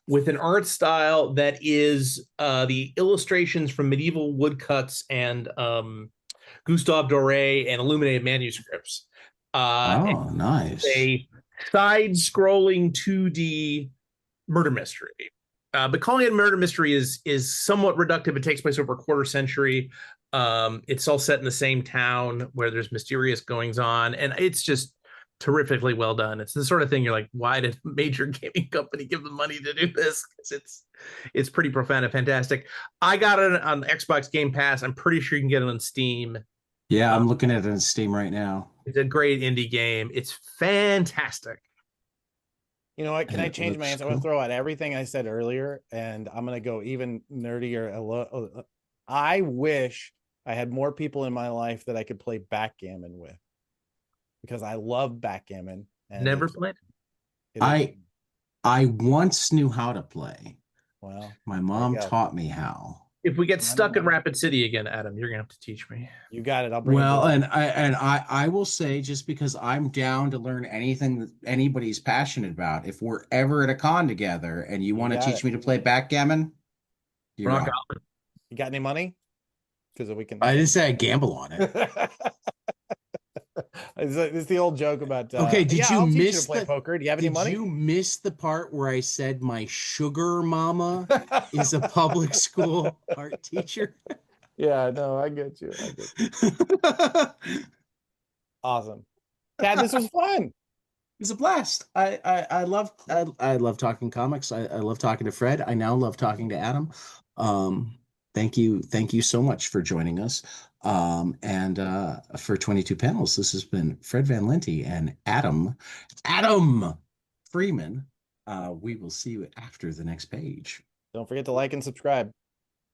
with an art style that is the illustrations from medieval woodcuts and Gustave Doré and illuminated manuscripts. Nice. A side-scrolling 2D murder mystery. But calling it murder mystery is somewhat reductive. It takes place over a quarter century. It's all set in the same town where there's mysterious goings on, and it's just terrifically well done. It's the sort of thing you're like, why did a major gaming company give them money to do this? Because it's pretty profound and fantastic. I got it on Xbox Game Pass. I'm pretty sure you can get it on Steam. Yeah, I'm looking at it on Steam right now. It's a great indie game. It's fantastic. You know what? Can I change my answer? I'm going to throw out everything I said earlier, and I'm going to go even nerdier. I wish I had more people in my life that I could play backgammon with, because I love backgammon. And never played. I once knew how to play. Well, my mom taught me how. If we get stuck in Rapid City again, Adam, you're gonna have to teach me. You got it. I'll bring. Well, and I will say, just because I'm down to learn anything that anybody's passionate about, if we're ever at a con together and you want to teach me to play backgammon, you're on. You got any money? Because we can. I didn't say I gamble on it. It's the old joke about. Okay, did you miss to play poker? Do you have any money? Did you miss the part where I said my sugar mama is a public school art teacher? Yeah, no, I get you. Awesome, Tad. This was fun. It's a blast. I love talking comics. I love talking to Fred. I now love talking to Adam. Thank you so much for joining us. And for 22 panels, this has been Fred Van Lente and Adam Freeman. We will see you after the next page. Don't forget to like and subscribe.